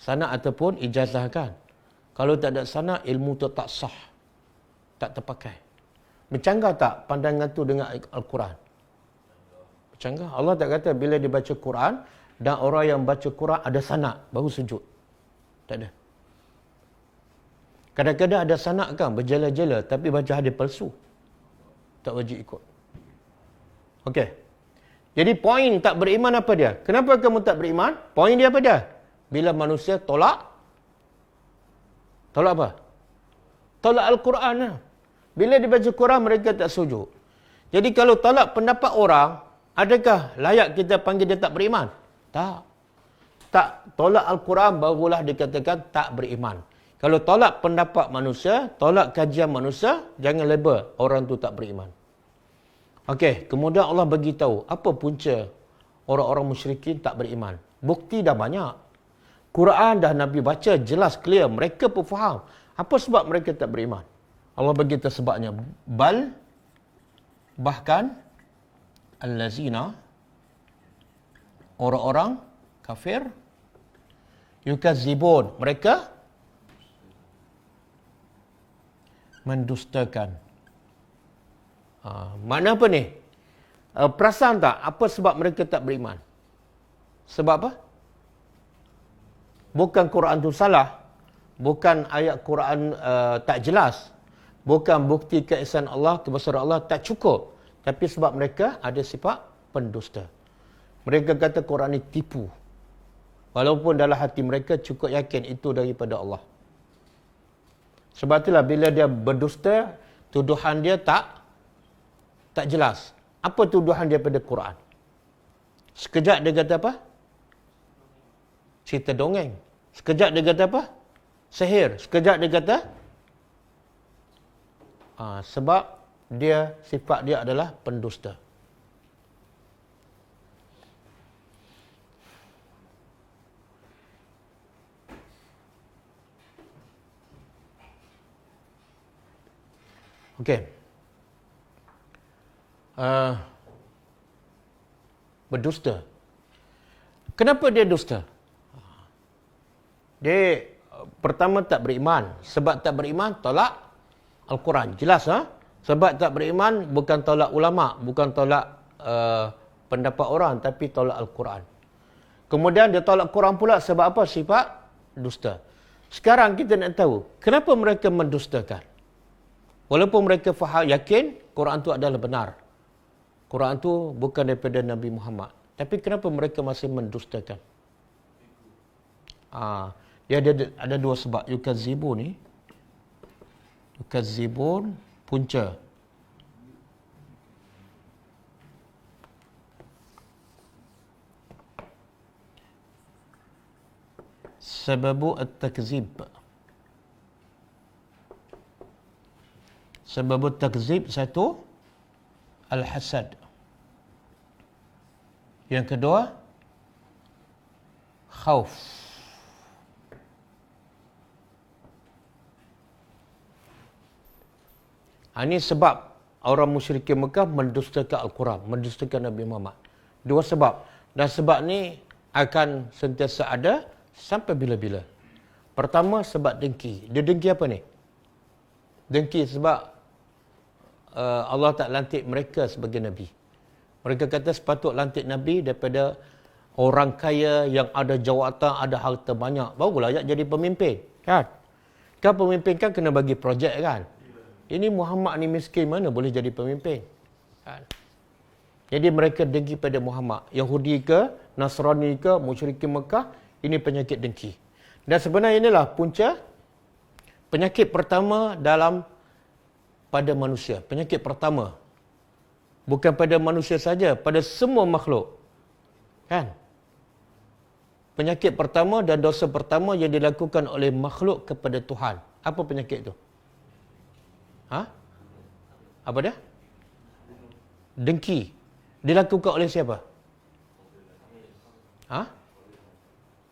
ataupun ijazah kan. Kalau tak ada sanad, ilmu tu tak sah. Tak terpakai. Bercanggah tak pandangan tu dengan Al-Quran? Bercanggah. Allah tak kata bila dibaca Quran, dan orang yang baca Quran ada sanad, baru sujud. Tak ada. Kadang-kadang ada sanad kan, berjela-jela, tapi baca hadis palsu. Tak wajib ikut. Okey. Jadi poin tak beriman apa dia? Kenapa kamu tak beriman? Poin dia apa dia? Bila manusia tolak apa? Tolak Al-Quran lah. Bila dibaca Quran, mereka tak sujud. Jadi kalau tolak pendapat orang, adakah layak kita panggil dia tak beriman? Tak. Tolak Al-Quran barulah dikatakan tak beriman. Kalau tolak pendapat manusia, tolak kajian manusia, jangan label orang tu tak beriman. Okey, kemudian Allah bagi tahu apa punca orang-orang musyrikin tak beriman. Bukti dah banyak. Quran dah Nabi baca jelas clear, mereka pun faham. Apa sebab mereka tak beriman? Allah bagi tahu sebabnya. Bahkan allazina, orang-orang kafir, yukazzibun, mereka mendustakan. Makna apa ni? Perasan tak apa sebab mereka tak beriman? Sebab apa? Bukan Quran tu salah, bukan ayat Quran tak jelas, bukan bukti keesaan Allah, kebesaran Allah tak cukup, tapi sebab mereka ada sifat pendusta. Mereka kata Quran ni tipu, walaupun dalam hati mereka cukup yakin itu daripada Allah. Sebab itulah bila dia berdusta, tuduhan dia tak jelas. Apa tuduhan dia pada Quran? Sekejap dia kata apa? Cerita dongeng. Sekejap dia kata apa? Sihir. Sekejap dia kata sebab sifat dia adalah pendusta. Okey. Berdusta. Kenapa dia dusta? Dia pertama tak beriman. Sebab tak beriman, tolak Al-Quran. Jelas, Sebab tak beriman, bukan tolak ulama', bukan tolak pendapat orang, tapi tolak Al-Quran. Kemudian dia tolak Quran pula sebab apa? Sifat dusta. Sekarang kita nak tahu, kenapa mereka mendustakan? Walaupun mereka faham, yakin Quran itu adalah benar. Quran itu bukan daripada Nabi Muhammad. Tapi kenapa mereka masih mendustakan? Dia ada dua sebab. Yukazibun ni. Yukazibun punca. Sababu at-takzib. Sebab takzib satu, al-hasad. Yang kedua, khauf. Ini sebab orang musyrikin Mekah mendustakan Al-Quran, mendustakan Nabi Muhammad. Dua sebab. Dan sebab ni akan sentiasa ada sampai bila-bila. Pertama, sebab dengki. Dia dengki apa ni? Dengki sebab Allah tak lantik mereka sebagai Nabi. Mereka kata sepatut lantik Nabi daripada orang kaya yang ada jawatan, ada harta banyak. Barulah jadi pemimpin. Kan pemimpin kan kena bagi projek kan. Ini Muhammad ni miskin, mana boleh jadi pemimpin. Kan? Jadi mereka dengki pada Muhammad. Yahudi ke, Nasrani ke, musyrikin Mekah, ini penyakit dengki. Dan sebenarnya inilah punca penyakit pertama pada manusia. Penyakit pertama. Bukan pada manusia saja, pada semua makhluk. Kan? Penyakit pertama dan dosa pertama yang dilakukan oleh makhluk kepada Tuhan. Apa penyakit itu? Apa dia? Dengki. Dilakukan oleh siapa?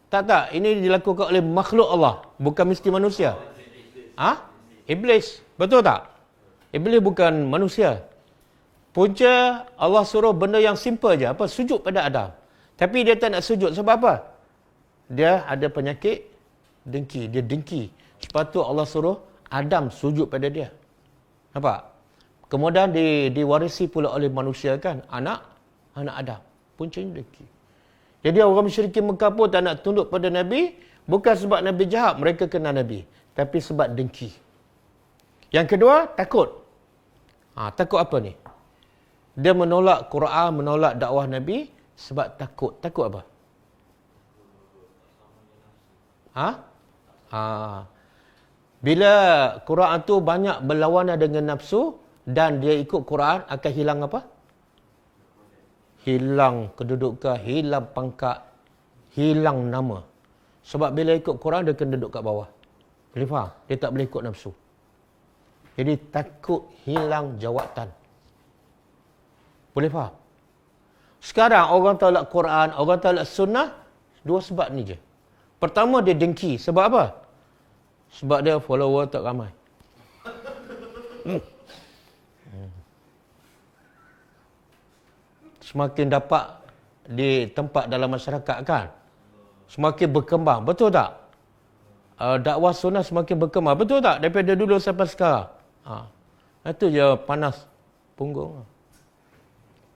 Tak. Ini dilakukan oleh makhluk Allah. Bukan mesti manusia. Iblis. Betul tak? Iblis bukan manusia. Punca Allah suruh benda yang simple je. Apa? Sujud pada Adam. Tapi dia tak nak sujud. Sebab apa? Dia ada penyakit dengki. Dia dengki. Sepatutnya Allah suruh Adam sujud pada dia. Nampak? Kemudian diwarisi pula oleh manusia kan. Anak Adam. Puncanya dengki. Jadi orang musyrikin Mekah pun tak nak tunduk pada Nabi. Bukan sebab Nabi jahat. Mereka kenal Nabi. Tapi sebab dengki. Yang kedua, takut. Takut apa ni? Dia menolak Quran, menolak dakwah Nabi sebab takut. Takut apa? Bila Quran tu banyak berlawanan dengan nafsu dan dia ikut Quran, akan hilang apa? Hilang kedudukan, hilang pangkat, hilang nama. Sebab bila ikut Quran, dia kena duduk kat bawah. Boleh faham? Dia tak boleh ikut nafsu. Jadi takut hilang jawatan. Boleh faham? Sekarang orang tolak Quran, orang tolak sunnah, dua sebab ni je. Pertama, dia dengki. Sebab apa? Sebab dia follower tak ramai. Semakin dapat di tempat dalam masyarakat kan, semakin berkembang. Betul tak? Dakwah sunnah semakin berkembang. Betul tak? Daripada dulu sampai sekarang. Itu je panas punggung.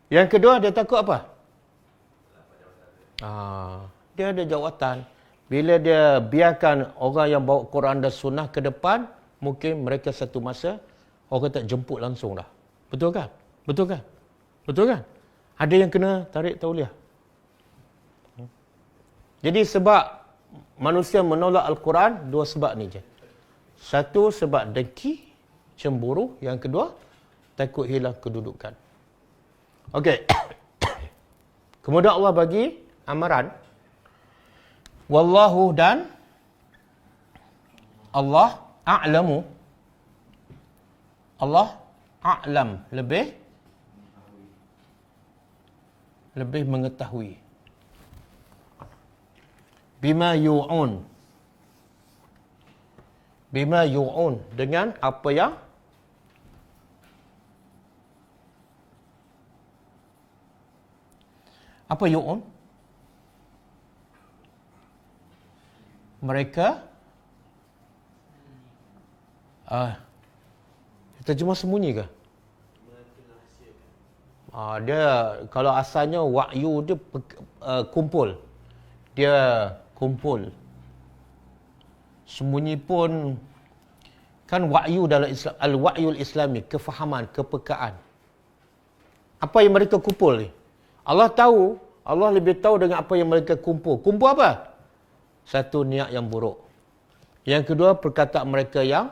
Yang kedua, dia takut apa? Dia ada jawatan. Bila dia biarkan orang yang bawa Quran dan sunnah ke depan, mungkin mereka satu masa, orang tak jemput langsung dah. Betul kan? Betul kan? Betul kan? Ada yang kena tarik tauliah. Jadi sebab manusia menolak Al-Quran, dua sebab ni je. Satu, sebab dengki, cemburu. Yang kedua, takut hilang kedudukan. Okey. Kemudian Allah bagi amaran. Wallahu, dan Allah a'lamu. Allah a'lam, lebih mengetahui. Bima yu'un. Bima yu'un, dengan apa yang yu'un? Mereka terjemah sembunyi ke? Dia kalau asalnya wahyu dia kumpul. Dia kumpul. Sembunyi pun kan wahyu dalam Islam, al-wahyul islami, kefahaman, kepekaan. Apa yang mereka kumpul ni? Allah tahu, Allah lebih tahu dengan apa yang mereka kumpul. Kumpul apa? Satu, niat yang buruk. Yang kedua, perkataan mereka yang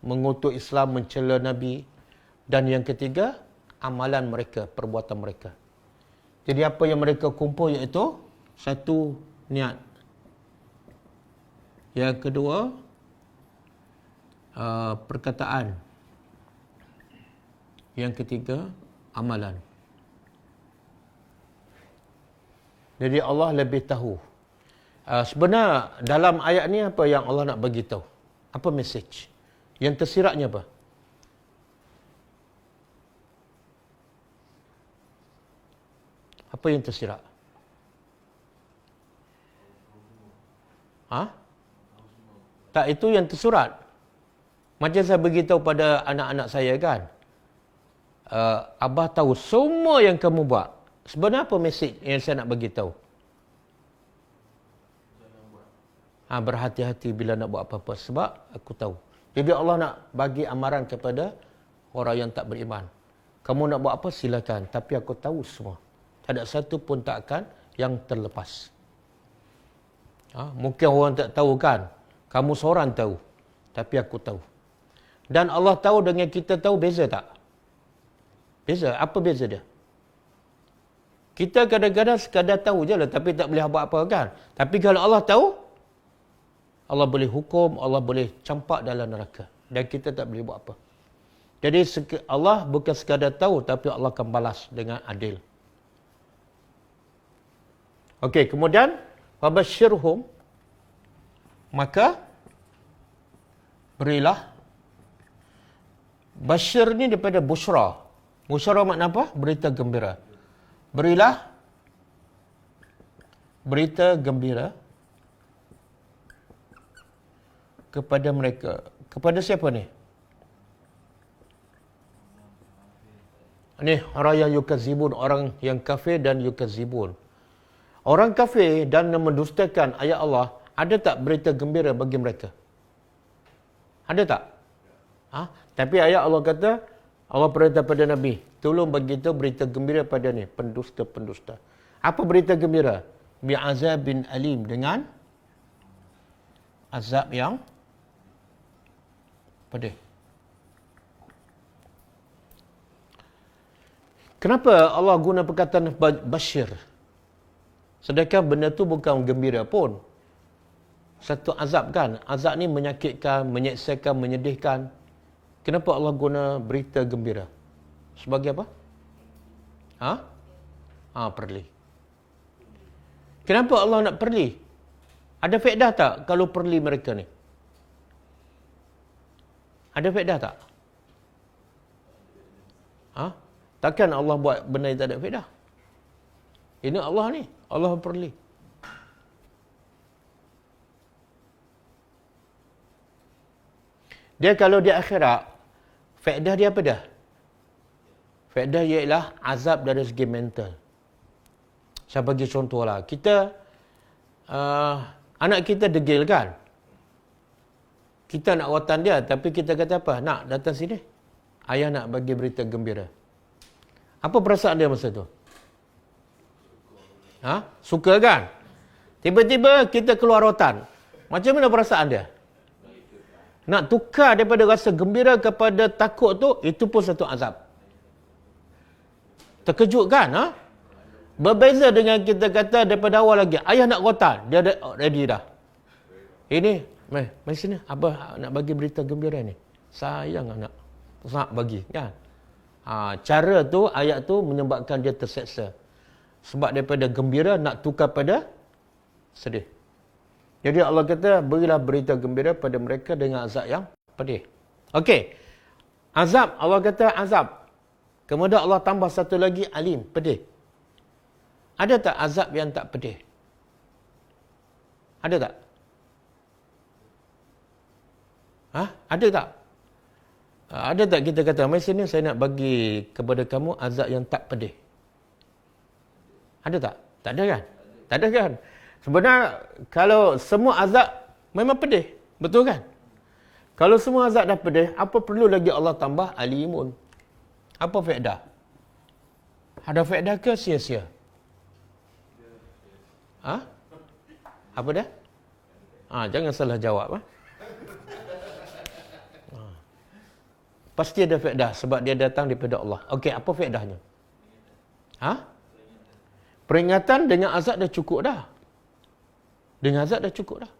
mengutuk Islam, mencela Nabi. Dan yang ketiga, amalan mereka, perbuatan mereka. Jadi apa yang mereka kumpul iaitu satu, niat. Yang kedua, perkataan. Yang ketiga, amalan. Jadi Allah lebih tahu. Sebenarnya dalam ayat ni apa yang Allah nak bagi tahu? Apa message? Yang tersiratnya apa? Apa yang tersirat? Tak, itu yang tersurat. Macam saya beritahu pada anak-anak saya kan. Abah tahu semua yang kamu buat. Sebenarnya apa message yang saya nak bagi tahu? Berhati-hati bila nak buat apa-apa. Sebab aku tahu. Jadi Allah nak bagi amaran kepada orang yang tak beriman. Kamu nak buat apa silakan. Tapi aku tahu semua. Tak ada satu pun tak akan yang terlepas. Mungkin orang tak tahu kan. Kamu seorang tahu. Tapi aku tahu. Dan Allah tahu dengan kita tahu beza tak? Beza. Apa beza dia? Kita kadang-kadang sekadar tahu je lah. Tapi tak boleh buat apa kan. Tapi kalau Allah tahu, Allah boleh hukum, Allah boleh campak dalam neraka. Dan kita tak boleh buat apa. Jadi Allah bukan sekadar tahu, tapi Allah akan balas dengan adil. Okey, kemudian fabasyirhum, maka berilah. Basyir ni daripada busyra. Busyra makna apa? Berita gembira. Berilah berita gembira kepada mereka. Kepada siapa ni? Ni orang yang yukazibun, orang yang kafir dan yukazibun. Orang kafir dan mendustakan ayat Allah, ada tak berita gembira bagi mereka? Ada tak? Tapi ayat Allah kata, Allah perintah pada Nabi, tolong bagi tahu berita gembira pada ni, pendusta-pendusta. Apa berita gembira? Bi'azabin alim, dengan azab yang pedih. Kenapa Allah guna perkataan basyir? Sedangkan benda tu bukan gembira pun. Satu azab kan. Azab ni menyakitkan, menyeksakan, menyedihkan. Kenapa Allah guna berita gembira? Sebagai apa? Perli. Kenapa Allah nak perli? Ada faedah tak kalau perli mereka ni? Ada faedah tak? Takkan Allah buat benda yang tak ada faedah? Ini Allah ni. Allah perli. Dia kalau di akhirat, faedah dia apa dah? Faedah dia ialah azab dari segi mental. Saya bagi contoh lah. Kita, anak kita degil kan? Kita nak watan dia, tapi kita kata apa? Nak, datang sini. Ayah nak bagi berita gembira. Apa perasaan dia masa tu? Suka kan? Tiba-tiba kita keluar rotan. Macam mana perasaan dia? Nak tukar daripada rasa gembira kepada takut tu, itu pun satu azab. Terkejut kan? Ha? Berbeza dengan kita kata daripada awal lagi, ayah nak rotan, dia dah ready dah. Ini, mari sini, abah nak bagi berita gembira ni. Sayang anak. Nak bagi, kan? Cara tu, ayat tu menyebabkan dia terseksa. Sebab daripada gembira nak tukar pada sedih. Jadi Allah kata, berilah berita gembira pada mereka dengan azab yang pedih. Okey. Azab, Allah kata azab. Kemudian Allah tambah satu lagi, alim, pedih. Ada tak azab yang tak pedih? Ada tak? Ada tak? Ada tak kita kata, mari sini saya nak bagi kepada kamu azab yang tak pedih? Ada tak? Tak ada kan? Tak ada kan? Sebenarnya, kalau semua azab memang pedih. Betul kan? Kalau semua azab dah pedih, apa perlu lagi Allah tambah alimun? Apa faedah? Ada faedah ke sia-sia? Apa dah? Jangan salah jawab. Pasti ada faedah sebab dia datang daripada Allah. Okey, apa faedahnya? Peringatan dengan azab dah cukup dah. Dengan azab dah cukup dah.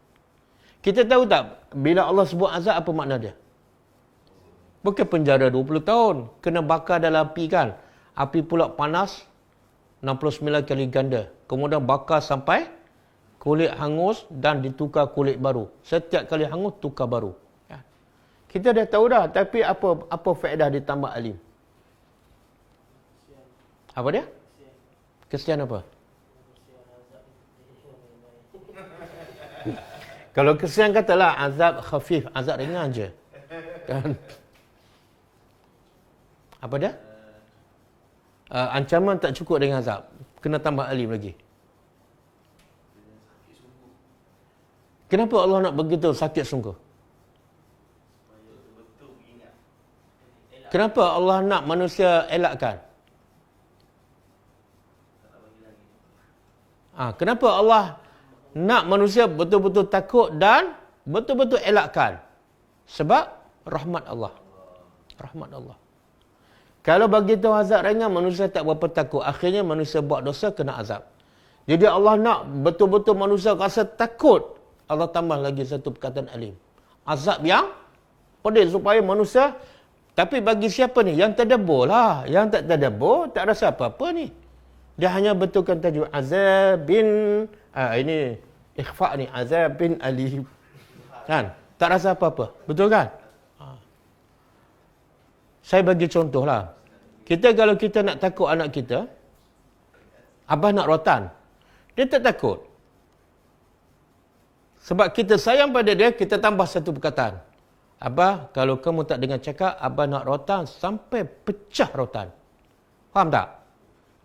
Kita tahu tak, bila Allah sebut azab, apa makna dia? Bukan penjara 20 tahun. Kena bakar dalam api kan. Api pula panas 69 kali ganda. Kemudian bakar sampai kulit hangus dan ditukar kulit baru. Setiap kali hangus, tukar baru. Ya. Kita dah tahu dah. Tapi apa faedah ditambah alim? Apa dia? Kesian apa? Kalau kesian katalah azab khafif, azab ringan je. Kan? Apa dia? Ancaman tak cukup dengan azab. Kena tambah alim lagi. Kenapa Allah nak begitu sakit sungguh? Kenapa Allah nak manusia elakkan? Kenapa Allah nak manusia betul-betul takut dan betul-betul elakkan? Sebab rahmat Allah. Rahmat Allah. Kalau begitu azab ringan, manusia tak berapa takut. Akhirnya manusia buat dosa, kena azab. Jadi Allah nak betul-betul manusia rasa takut. Allah tambah lagi satu perkataan alim. Azab yang pedih supaya manusia, tapi bagi siapa ni? Yang tadabbur lah. Yang tak tadabbur, tak rasa apa-apa ni. Dia hanya betulkan tajuk azab bin, ini ikhfa ni, azab bin alim. Kan? Tak rasa apa-apa. Betul kan? Saya bagi contoh lah. Kita kalau kita nak takut anak kita, abah nak rotan, dia tak takut. Sebab kita sayang pada dia, kita tambah satu perkataan. Abah, kalau kamu tak dengar cakap, abah nak rotan sampai pecah rotan. Faham tak?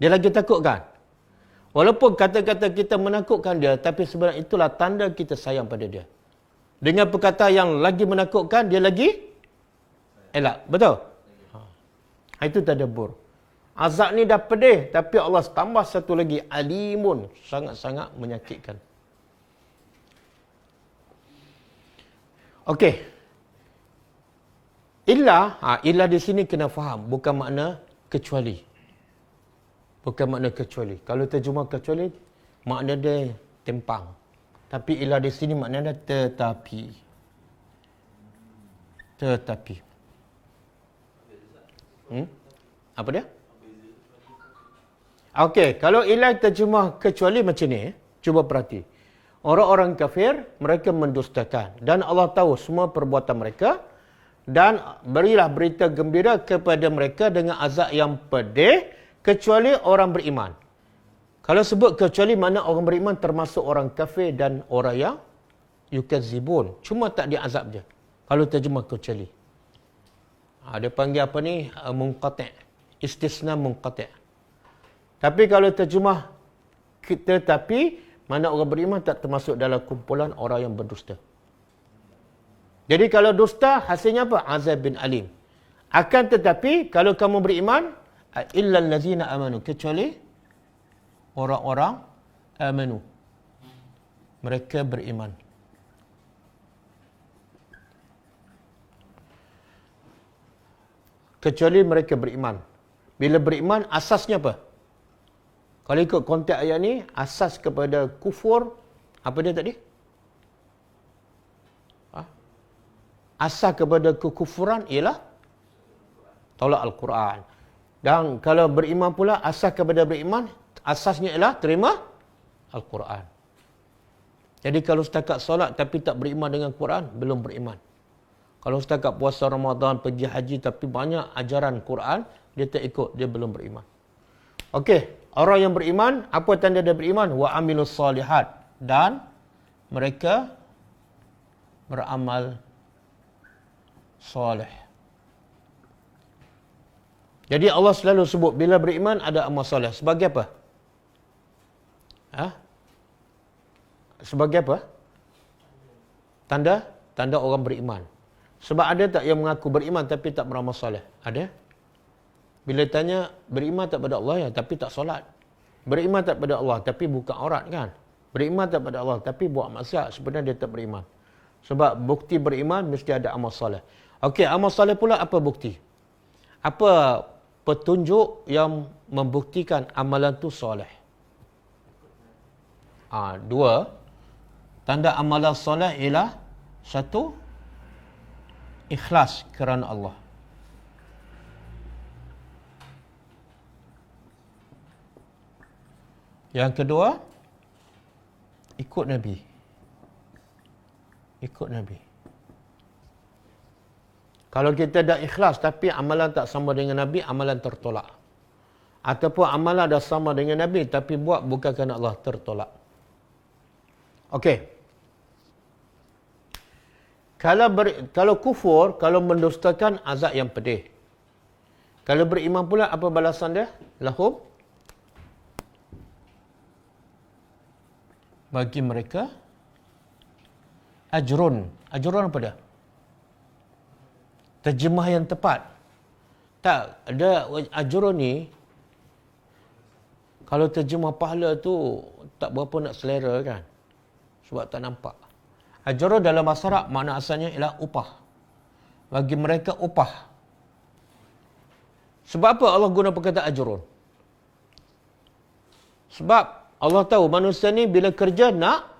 Dia lagi takut kan? Walaupun kata-kata kita menakutkan dia, tapi sebenarnya itulah tanda kita sayang pada dia. Dengan perkataan yang lagi menakutkan, dia lagi elak. Betul? Itu tadabbur. Azab ni dah pedih, tapi Allah tambah satu lagi, alimun. Sangat-sangat menyakitkan. Okey. Illa di sini kena faham. Bukan makna kecuali. Bukan makna kecuali. Kalau terjemah kecuali, makna dia tempang. Tapi illa di sini makna dia tetapi. Tetapi. Apa dia? Okey, kalau illa terjemah kecuali macam ni, cuba perhati. Orang-orang kafir, mereka mendustakan. Dan Allah tahu semua perbuatan mereka. Dan berilah berita gembira kepada mereka dengan azab yang pedih, kecuali orang beriman. Kalau sebut kecuali, mana orang beriman termasuk orang kafir dan orang yang yukazibun. Cuma tak diazab je. Kalau terjemah kecuali. Dia panggil apa ni? Munqati'. Istisna munqati'. Tapi kalau terjemah tetapi, mana orang beriman tak termasuk dalam kumpulan orang yang berdusta. Jadi kalau dusta, hasilnya apa? Azab bin alim. Akan tetapi, kalau kamu beriman, illal ladzina amanu, kecuali orang-orang amanu. Mereka beriman. kecuali mereka beriman. Bila beriman, asasnya apa? Kalau ikut konteks ayat ni, asas kepada kufur, apa dia tadi? Asas kepada kekufuran ialah tolak Al-Quran. Dan kalau beriman pula, asas kepada beriman, asasnya ialah terima Al-Quran. Jadi kalau setakat solat tapi tak beriman dengan Quran, belum beriman. Kalau setakat puasa Ramadan, pergi haji tapi banyak ajaran Quran, dia tak ikut, dia belum beriman. Okey, orang yang beriman, apa tanda dia beriman? Wa amilus solihat. Dan mereka beramal soleh. Jadi Allah selalu sebut bila beriman ada amal soleh. Sebagai apa? Sebagai apa? Tanda orang beriman. Sebab ada tak yang mengaku beriman tapi tak beramal soleh? Ada? Bila tanya, beriman tak pada Allah ya, tapi tak solat. Beriman tak pada Allah, tapi buka aurat kan? Beriman tak pada Allah, tapi buat maksiat, sebenarnya dia tak beriman. Sebab bukti beriman mesti ada amal soleh. Okey, amal soleh pula apa bukti? Apa petunjuk yang membuktikan amalan tu soleh? Dua, tanda amalan soleh ialah satu, ikhlas kerana Allah. Yang kedua, ikut Nabi. Ikut Nabi. Kalau kita dah ikhlas tapi amalan tak sama dengan Nabi, amalan tertolak. Ataupun amalan dah sama dengan Nabi tapi buat bukan kerana Allah, tertolak. Okey. Kalau kufur, kalau mendustakan, azab yang pedih. Kalau beriman pula, apa balasan dia? Lahum, bagi mereka, ajrun. Ajrun apa dia? Terjemah yang tepat. Tak, ada ajrun ni, kalau terjemah pahala tu, tak berapa nak selera kan? Sebab tak nampak. Ajrun dalam bahasa Arab, makna asalnya ialah upah. Bagi mereka upah. Sebab apa Allah guna perkataan ajrun? Sebab Allah tahu manusia ni bila kerja nak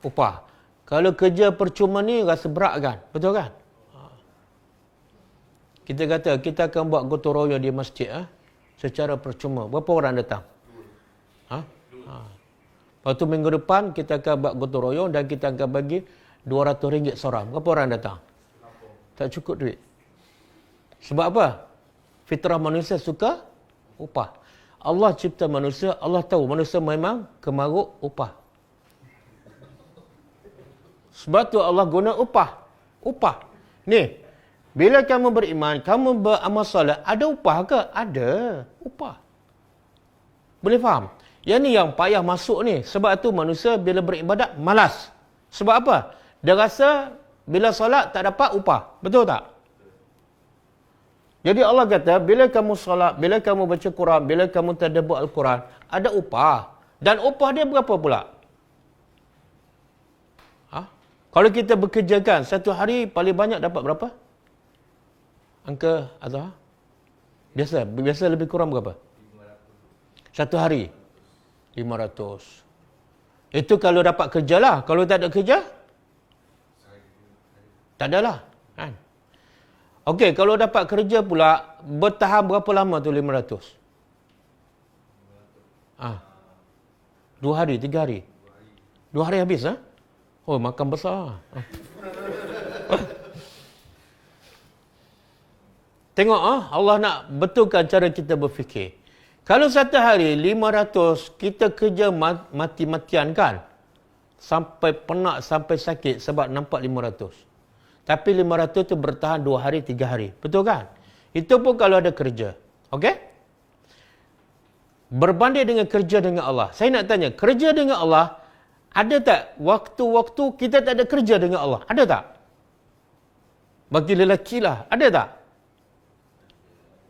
upah. Kalau kerja percuma ni rasa berat kan? Betul kan? Kita kata kita akan buat gotong royong di masjid secara percuma. Berapa orang datang? Lepas tu minggu depan kita akan buat gotong royong dan kita akan bagi RM200 seorang. Berapa orang datang? Tak cukup duit. Sebab apa? Fitrah manusia suka upah. Allah cipta manusia, Allah tahu manusia memang kemaruk upah. Sebab tu Allah guna upah. Upah. Ni, bila kamu beriman, kamu beramal soleh, ada upah ke? Ada upah. Boleh faham? Yang ni yang payah masuk ni. Sebab tu manusia bila beribadat malas. Sebab apa? Dia rasa bila solat tak dapat upah. Betul tak? Jadi Allah kata, bila kamu solat, bila kamu baca Quran, bila kamu tadabbur Al-Quran, ada upah. Dan upah dia berapa pula? Kalau kita bekerjakan satu hari paling banyak dapat berapa? Angka Azhar? Biasa lebih kurang berapa? 500. Satu hari 500. Itu kalau dapat kerja lah. Kalau tak ada kerja, tak adalah. Kan? Okey, kalau dapat kerja pula, bertahan berapa lama tu 500? 2 hari, 3 hari. 2 hari habis Oh, makan besar. Tengok Allah nak betulkan cara kita berfikir. Kalau satu hari 500 kita kerja mati-matian kan? Sampai penat, sampai sakit sebab nampak 500. Tapi 500 tu bertahan 2 hari, 3 hari. Betul kan? Itu pun kalau ada kerja. Okey? Berbanding dengan kerja dengan Allah. Saya nak tanya, kerja dengan Allah, ada tak waktu-waktu kita tak ada kerja dengan Allah? Ada tak? Bagi lelaki lah. Ada tak?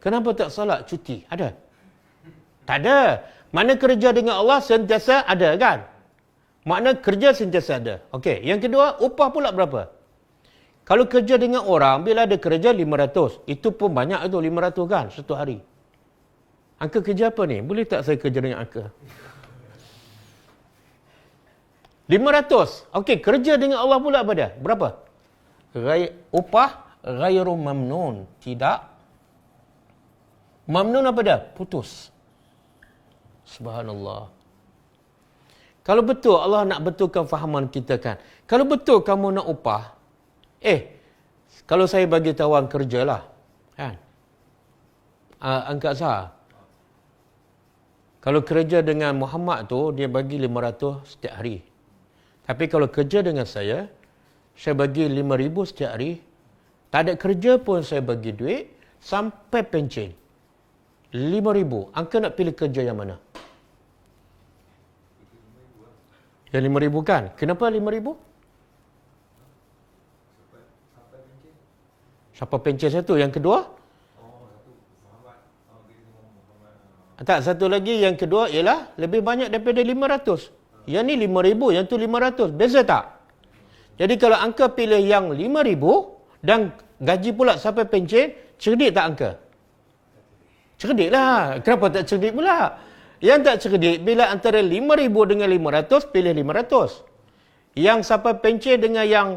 Kenapa tak solat cuti? Ada? Tak ada. Mana kerja dengan Allah sentiasa ada kan? Makna kerja sentiasa ada. Okey, yang kedua, upah pula berapa? Kalau kerja dengan orang, bila ada kerja 500. Itu pun banyak itu 500 kan, satu hari. Angka kerja apa ni? Boleh tak saya kerja dengan angka? 500. Okey, kerja dengan Allah pula apa dia? Berapa? Upah ghairu mamnun. Tidak. Mamnun apa dia? Putus. Subhanallah. Kalau betul Allah nak betulkan fahaman kita kan. Kalau betul kamu nak upah, kalau saya bagi tawaran kerjalah. Kan? Angkat sah. Kalau kerja dengan Muhammad tu, dia bagi 500 setiap hari. Tapi kalau kerja dengan saya bagi 5,000 setiap hari. Tak ada kerja pun saya bagi duit sampai pencen. 5,000. Angka nak pilih kerja yang mana? Yang 5,000 kan? Kenapa 5,000? Siapa pencen satu? Yang kedua? Tak, satu lagi yang kedua ialah lebih banyak daripada 500. Yang ni 5,000, yang tu 500. Beza tak? Jadi kalau angka pilih yang 5,000 dan gaji pula sampai pencen, cerdik tak angka? Cerdik lah. Kenapa tak cerdik pula? Yang tak cerdik, bila antara 5,000 dengan 500, pilih 500. Yang sampai pencen dengan yang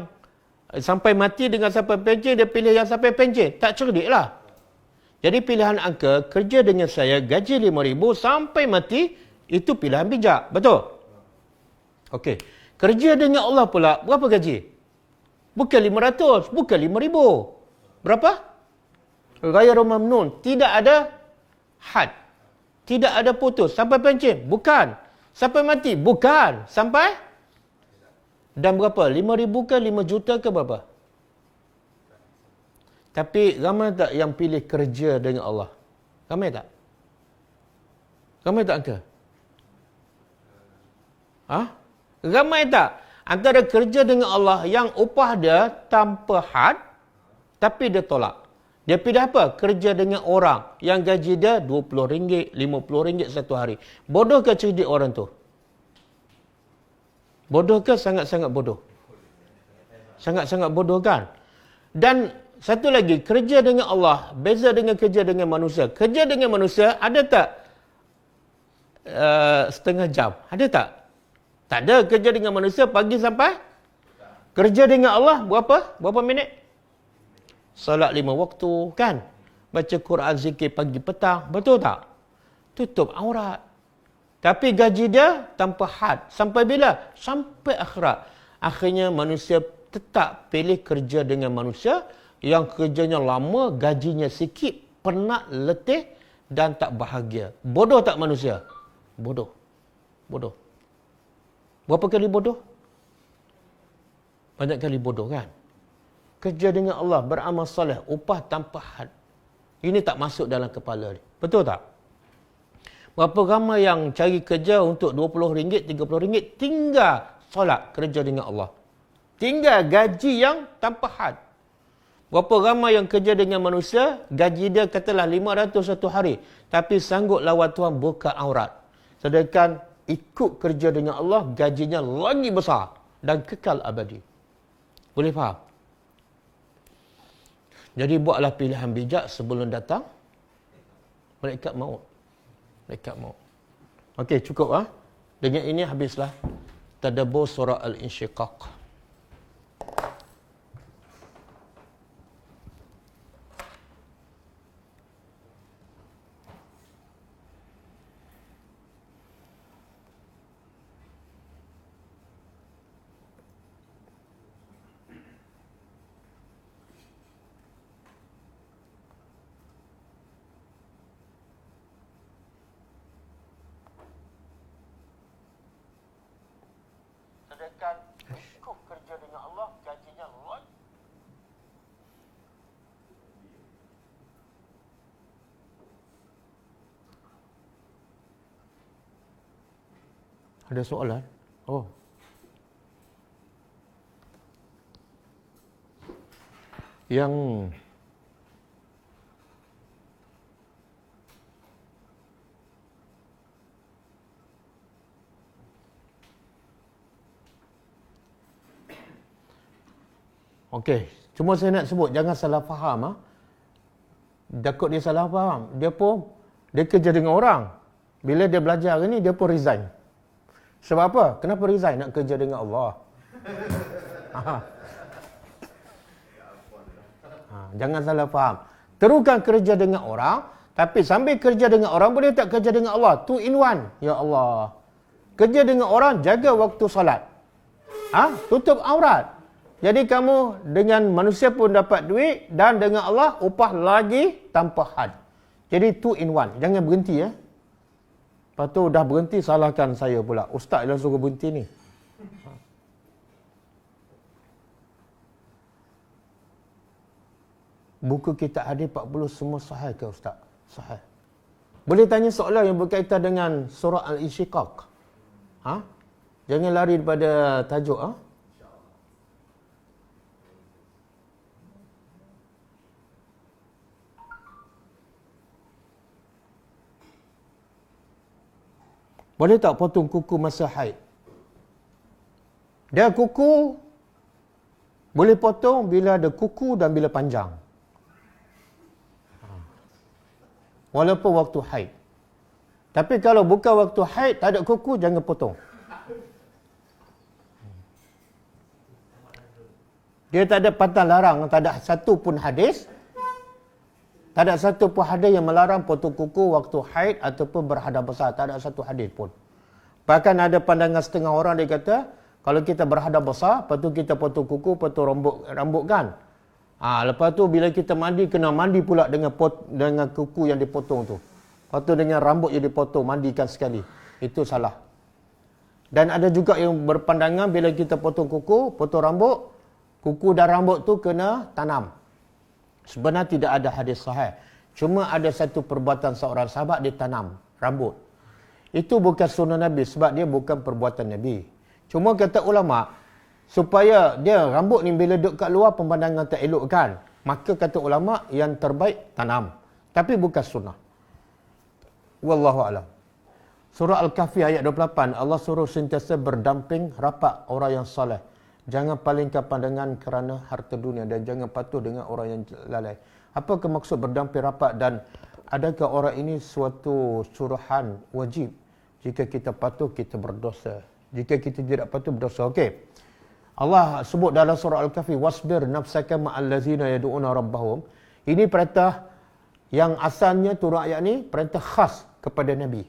sampai mati dengan sampai pencen, dia pilih yang sampai pencen. Tak cerdik lah. Jadi pilihan angka, kerja dengan saya, gaji 5,000 sampai mati, itu pilihan bijak. Betul? Okey. Kerja dengan Allah pula, berapa gaji? Bukan 500, bukan 5,000. Berapa? Ghairu mamnun. Tidak ada had. Tidak ada putus. Sampai pencen? Bukan. Sampai mati? Bukan. Sampai? Dan berapa? 5,000 ke 5 juta ke berapa? Tapi ramai tak yang pilih kerja dengan Allah? Ramai tak? Ramai tak angka? Ramai tak? Antara kerja dengan Allah yang upah dia tanpa had, tapi dia tolak. Dia pilih apa? Kerja dengan orang yang gaji dia RM20, RM50 satu hari. Bodoh ke cerdik orang tu? Bodoh ke sangat-sangat bodoh? Sangat-sangat bodoh kan? Dan satu lagi, kerja dengan Allah beza dengan kerja dengan manusia. Kerja dengan manusia ada tak setengah jam? Ada tak? Tak ada. Kerja dengan manusia pagi sampai? Kerja dengan Allah berapa? Berapa minit? Salat 5 waktu kan? Baca Quran, zikir pagi petang. Betul tak? Tutup aurat. Tapi gaji dia tanpa had. Sampai bila? Sampai akhirat. Akhirnya manusia tetap pilih kerja dengan manusia yang kerjanya lama, gajinya sikit, penat, letih dan tak bahagia. Bodoh tak manusia? Bodoh. Bodoh. Berapa kali bodoh? Banyak kali bodoh kan? Kerja dengan Allah, beramal soleh, upah tanpa had. Ini tak masuk dalam kepala dia. Betul tak? Berapa ramai yang cari kerja untuk RM20, RM30, tinggal solat kerja dengan Allah. Tinggal gaji yang tanpa had. Berapa ramai yang kerja dengan manusia, gaji dia katalah 500 satu hari. Tapi sanggup lawan Tuhan buka aurat. Sedangkan ikut kerja dengan Allah, gajinya lagi besar dan kekal abadi. Boleh faham? Jadi buatlah pilihan bijak sebelum datang malaikat maut. Malaikat maut. Okey, cukup . Dengan ini habislah tadabbur surah Al-Insyiqaq. Sedangkan ikut kerja dengan Allah, gajinya luas. Ada soalan? Oh. Yang okey, Cuma saya nak sebut, jangan salah faham. Takut dia salah faham. Dia kerja dengan orang. Bila dia belajar ni, dia pun resign. Sebab apa? Kenapa resign? Nak kerja dengan Allah. Jangan salah faham. Teruskan kerja dengan orang, tapi sambil kerja dengan orang, boleh tak kerja dengan Allah? Two in one. Ya Allah. Kerja dengan orang, jaga waktu solat. Tutup aurat. Jadi kamu dengan manusia pun dapat duit, dan dengan Allah upah lagi tanpa had. Jadi two in one. Jangan berhenti ya. Lepas tu dah berhenti, salahkan saya pula. Ustaz dah suruh berhenti ni. Buku kita hadis 40 semua sahih ke Ustaz? Sahih. Boleh tanya soalan yang berkaitan dengan surah Al-Insyiqaq? Jangan lari daripada tajuk. Boleh tak potong kuku masa haid? Dia kuku boleh potong bila ada kuku dan bila panjang. Walaupun waktu haid. Tapi kalau bukan waktu haid, tak ada kuku, jangan potong. Dia tak ada pantang larang, tak ada satu pun hadis. Tak ada satu pun hadis yang melarang potong kuku waktu haid ataupun berhadas besar. Tak ada satu hadis pun. Bahkan ada pandangan setengah orang dia kata, kalau kita berhadas besar, lepas tu kita potong kuku, potong rambut kan. Lepas tu bila kita mandi, kena mandi pula dengan kuku yang dipotong tu. Lepas tu dengan rambut yang dipotong, mandikan sekali. Itu salah. Dan ada juga yang berpandangan bila kita potong kuku, potong rambut, kuku dan rambut tu kena tanam. Sebenarnya tidak ada hadis sahih. Cuma ada satu perbuatan seorang sahabat, dia tanam rambut. Itu bukan sunnah Nabi sebab dia bukan perbuatan Nabi. Cuma kata ulama, supaya dia rambut ni bila duduk kat luar pemandangan tak elok kan. Maka kata ulama yang terbaik tanam. Tapi bukan sunnah. Wallahu a'lam. Surah Al-Kahfi ayat 28, Allah suruh sentiasa berdamping rapat orang yang soleh. Jangan palingkan pandangan kerana harta dunia dan jangan patuh dengan orang yang lalai. Apakah maksud berdamping rapat dan adakah orang ini suatu suruhan wajib? Jika kita patuh, kita berdosa. Jika kita tidak patuh, berdosa. Okey. Allah sebut dalam surah Al-Kahfi, wasbir nafsaka ma'al ladzina yad'una rabbahum. Ini perintah yang asalnya turun ayat ni perintah khas kepada Nabi.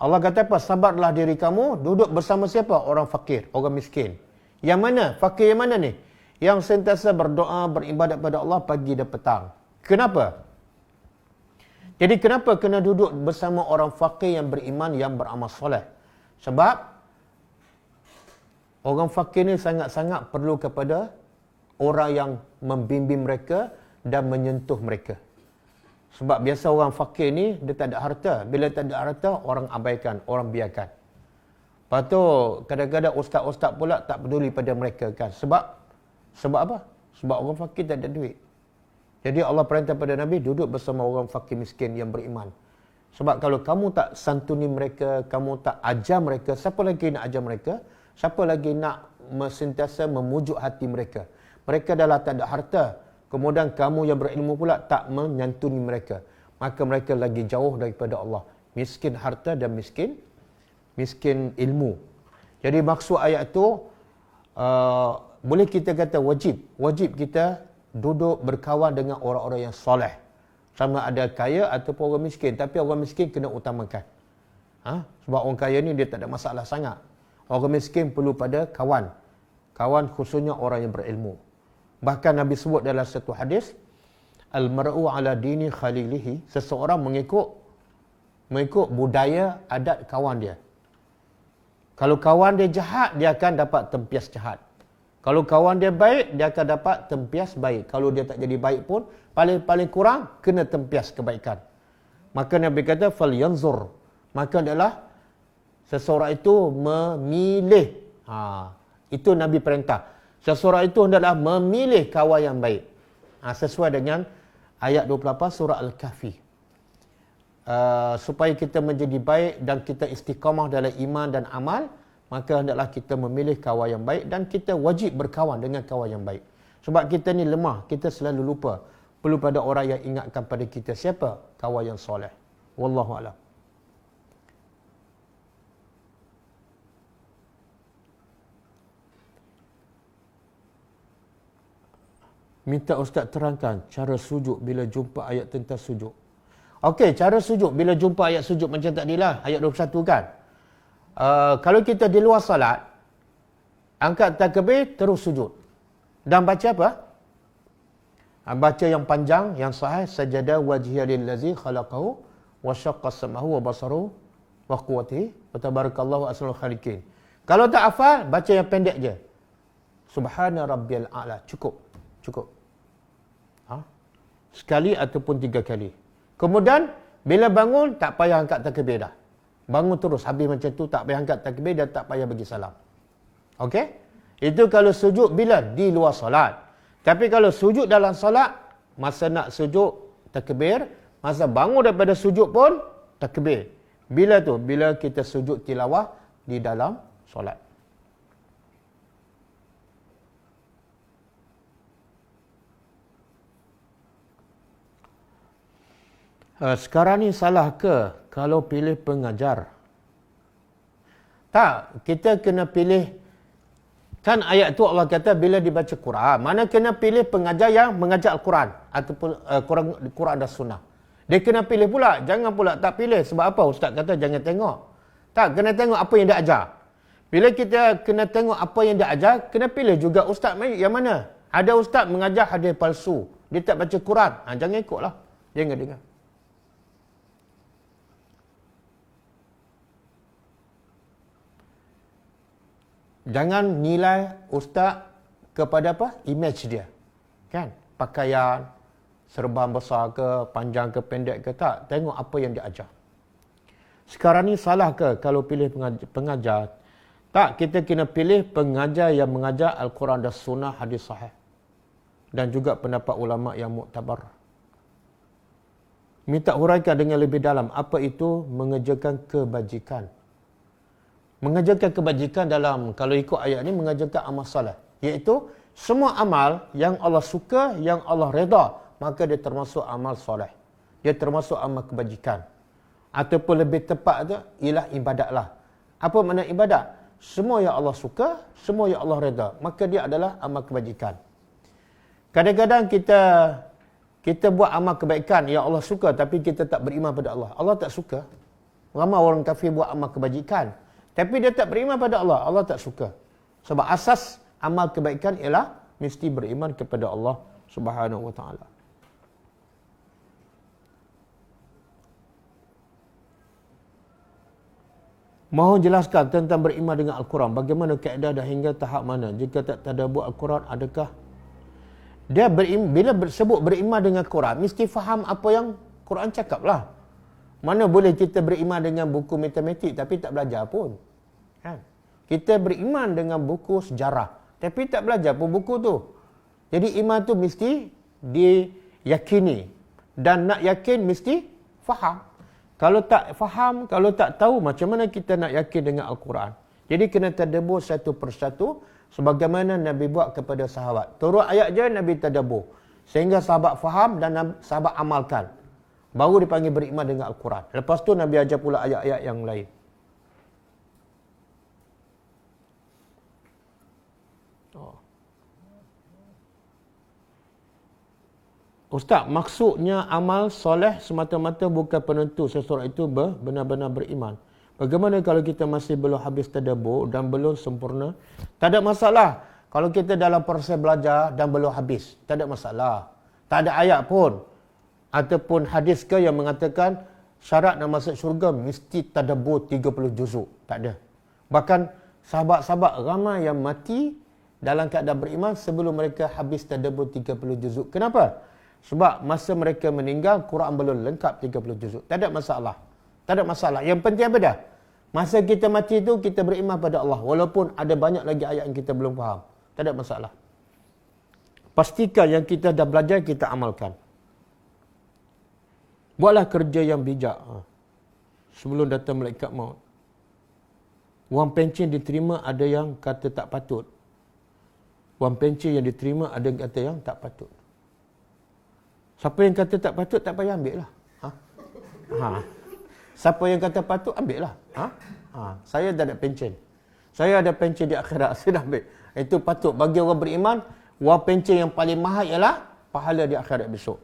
Allah kata apa? Sabarlah diri kamu, duduk bersama siapa? Orang fakir, orang miskin. Yang mana? Fakir yang mana ni? Yang sentiasa berdoa, beribadat pada Allah pagi dan petang. Kenapa? Jadi kenapa kena duduk bersama orang fakir yang beriman, yang beramal soleh? Sebab orang fakir ni sangat-sangat perlu kepada orang yang membimbing mereka dan menyentuh mereka. Sebab biasa orang fakir ni, dia tak ada harta. Bila tak ada harta, orang abaikan, orang biarkan. Lepas tu, kadang-kadang ustaz-ustaz pula tak peduli pada mereka kan. Sebab apa? Sebab orang fakir tak ada duit. Jadi Allah perintah pada Nabi, duduk bersama orang fakir miskin yang beriman. Sebab kalau kamu tak santuni mereka, kamu tak ajar mereka, siapa lagi nak ajar mereka? Siapa lagi nak sentiasa memujuk hati mereka? Mereka dah tak ada harta. Kemudian kamu yang berilmu pula tak menyantuni mereka. Maka mereka lagi jauh daripada Allah. Miskin harta dan miskin ilmu. Jadi maksud ayat itu, boleh kita kata wajib. Wajib kita duduk berkawan dengan orang-orang yang soleh. Sama ada kaya ataupun orang miskin. Tapi orang miskin kena utamakan. Sebab orang kaya ni dia tak ada masalah sangat. Orang miskin perlu pada kawan. Kawan khususnya orang yang berilmu. Bahkan Nabi sebut dalam satu hadis, al-mar'u ala dini khalilihi. Seseorang mengikut budaya adat kawan dia. Kalau kawan dia jahat, dia akan dapat tempias jahat. Kalau kawan dia baik, dia akan dapat tempias baik. Kalau dia tak jadi baik pun, paling kurang kena tempias kebaikan. Maka Nabi kata, falyanzur. Maka adalah seseorang itu memilih. Itu Nabi perintah. Seseorang itu hendaklah memilih kawan yang baik. Sesuai dengan ayat 28 surah Al-Kahfi. Supaya kita menjadi baik dan kita istiqamah dalam iman dan amal, maka hendaklah kita memilih kawan yang baik dan kita wajib berkawan dengan kawan yang baik. Sebab kita ni lemah, kita selalu lupa. Perlu pada orang yang ingatkan pada kita. Siapa? Kawan yang soleh. Wallahu a'lam. Minta Ustaz terangkan cara sujud bila jumpa ayat tentang sujud. Okey, cara sujud bila jumpa ayat sujud macam tadilah, ayat 21 kan. Kalau kita di luar salat, angkat takbir terus sujud. Dan baca apa? Baca yang panjang, yang sahih, sajada wajhiya lillazi khalaqahu wa syaqqa sam'ahu wa basaruhu wa quwwatihi wa tabarakallahu ahsanul khaliqin. Kalau tak hafal, baca yang pendek je. Subhana rabbiyal a'la. Cukup. Sekali ataupun 3 kali. Kemudian, bila bangun, tak payah angkat takbir dah. Bangun terus. Habis macam tu, tak payah angkat takbir dan tak payah bagi salam. Okey? Itu kalau sujud bila di luar solat. Tapi kalau sujud dalam solat, masa nak sujud, takbir. Masa bangun daripada sujud pun, takbir. Bila tu? Bila kita sujud tilawah di dalam solat. Sekarang ni salah ke kalau pilih pengajar? Tak, kita kena pilih. Kan ayat tu Allah kata bila dibaca Quran. Mana kena pilih pengajar yang mengajar Al-Quran. Ataupun Quran dan Sunnah. Dia kena pilih pula. Jangan pula tak pilih. Sebab apa? Ustaz kata jangan tengok. Tak, kena tengok apa yang dia ajar. Bila kita kena tengok apa yang dia ajar, kena pilih juga ustaz yang mana. Ada ustaz mengajar hadis palsu. Dia tak baca Quran. Jangan ikutlah. Jangan dengar. Jangan nilai ustaz kepada apa? Image dia. Kan? Pakaian, serban besar ke, panjang ke, pendek ke, tak. Tengok apa yang dia ajar. Sekarang ni salah ke kalau pilih pengajar? Tak, kita kena pilih pengajar yang mengajar Al-Quran dan Sunnah hadis sahih. Dan juga pendapat ulama yang muktabar. Minta huraikan dengan lebih dalam. Apa itu mengerjakan kebajikan? Mengajarkan kebajikan dalam, kalau ikut ayat ni, mengajarkan amal salah. Iaitu, semua amal yang Allah suka, yang Allah reda, maka dia termasuk amal soleh. Dia termasuk amal kebajikan. Ataupun lebih tepat tu, ialah ibadatlah. Apa makna ibadat? Semua yang Allah suka, semua yang Allah reda, maka dia adalah amal kebajikan. Kadang-kadang kita buat amal kebaikan yang Allah suka, tapi kita tak beriman pada Allah. Allah tak suka. Ramai orang kafir buat amal kebajikan, tapi dia tak beriman pada Allah. Allah tak suka. Sebab asas amal kebaikan ialah mesti beriman kepada Allah Subhanahu wa taala. Mohon jelaskan tentang beriman dengan Al-Quran. Bagaimana kaedah dah hingga tahap mana? Jika tak tadabbur Al-Quran, adakah dia bila sebut beriman dengan Quran, mesti faham apa yang Quran cakap lah. Mana boleh kita beriman dengan buku matematik tapi tak belajar pun. Kan? Kita beriman dengan buku sejarah tapi tak belajar pun buku tu. Jadi iman tu mesti diyakini. Dan nak yakin mesti faham. Kalau tak faham, kalau tak tahu, macam mana kita nak yakin dengan Al-Quran? Jadi kena tadabbur satu persatu sebagaimana Nabi buat kepada sahabat. Turut ayat je Nabi tadabbur. Sehingga sahabat faham dan sahabat amalkan. Baru dipanggil beriman dengan Al-Quran. Lepas tu Nabi ajar pula ayat-ayat yang lain. Ustaz, maksudnya amal soleh semata-mata bukan penentu seseorang itu benar-benar beriman. Bagaimana kalau kita masih belum habis tadabbur dan belum sempurna? Tak ada masalah. Kalau kita dalam proses belajar dan belum habis, tak ada masalah. Tak ada ayat pun ataupun hadis ke yang mengatakan syarat nak masuk syurga mesti tadabbur 30 juzuk. Tak ada. Bahkan sahabat-sahabat ramai yang mati dalam keadaan beriman sebelum mereka habis tadabbur 30 juzuk. Kenapa? Sebab masa mereka meninggal, Quran belum lengkap 30 juzuk. Tak ada masalah. Tak ada masalah. Yang penting apa dah? Masa kita mati itu, kita beriman pada Allah. Walaupun ada banyak lagi ayat yang kita belum faham. Tak ada masalah. Pastikan yang kita dah belajar, kita amalkan. Buatlah kerja yang bijak. Sebelum datang malaikat maut. Wang pencen diterima, ada yang kata tak patut. Wang pencen yang diterima ada yang kata yang tak patut. Siapa yang kata tak patut, tak payah ambil lah. Siapa yang kata patut, ambil lah. Saya dah ada pencen. Saya ada pencen di akhirat, saya dah ambil. Itu patut bagi orang beriman. Wang pencen yang paling mahal ialah pahala di akhirat besok.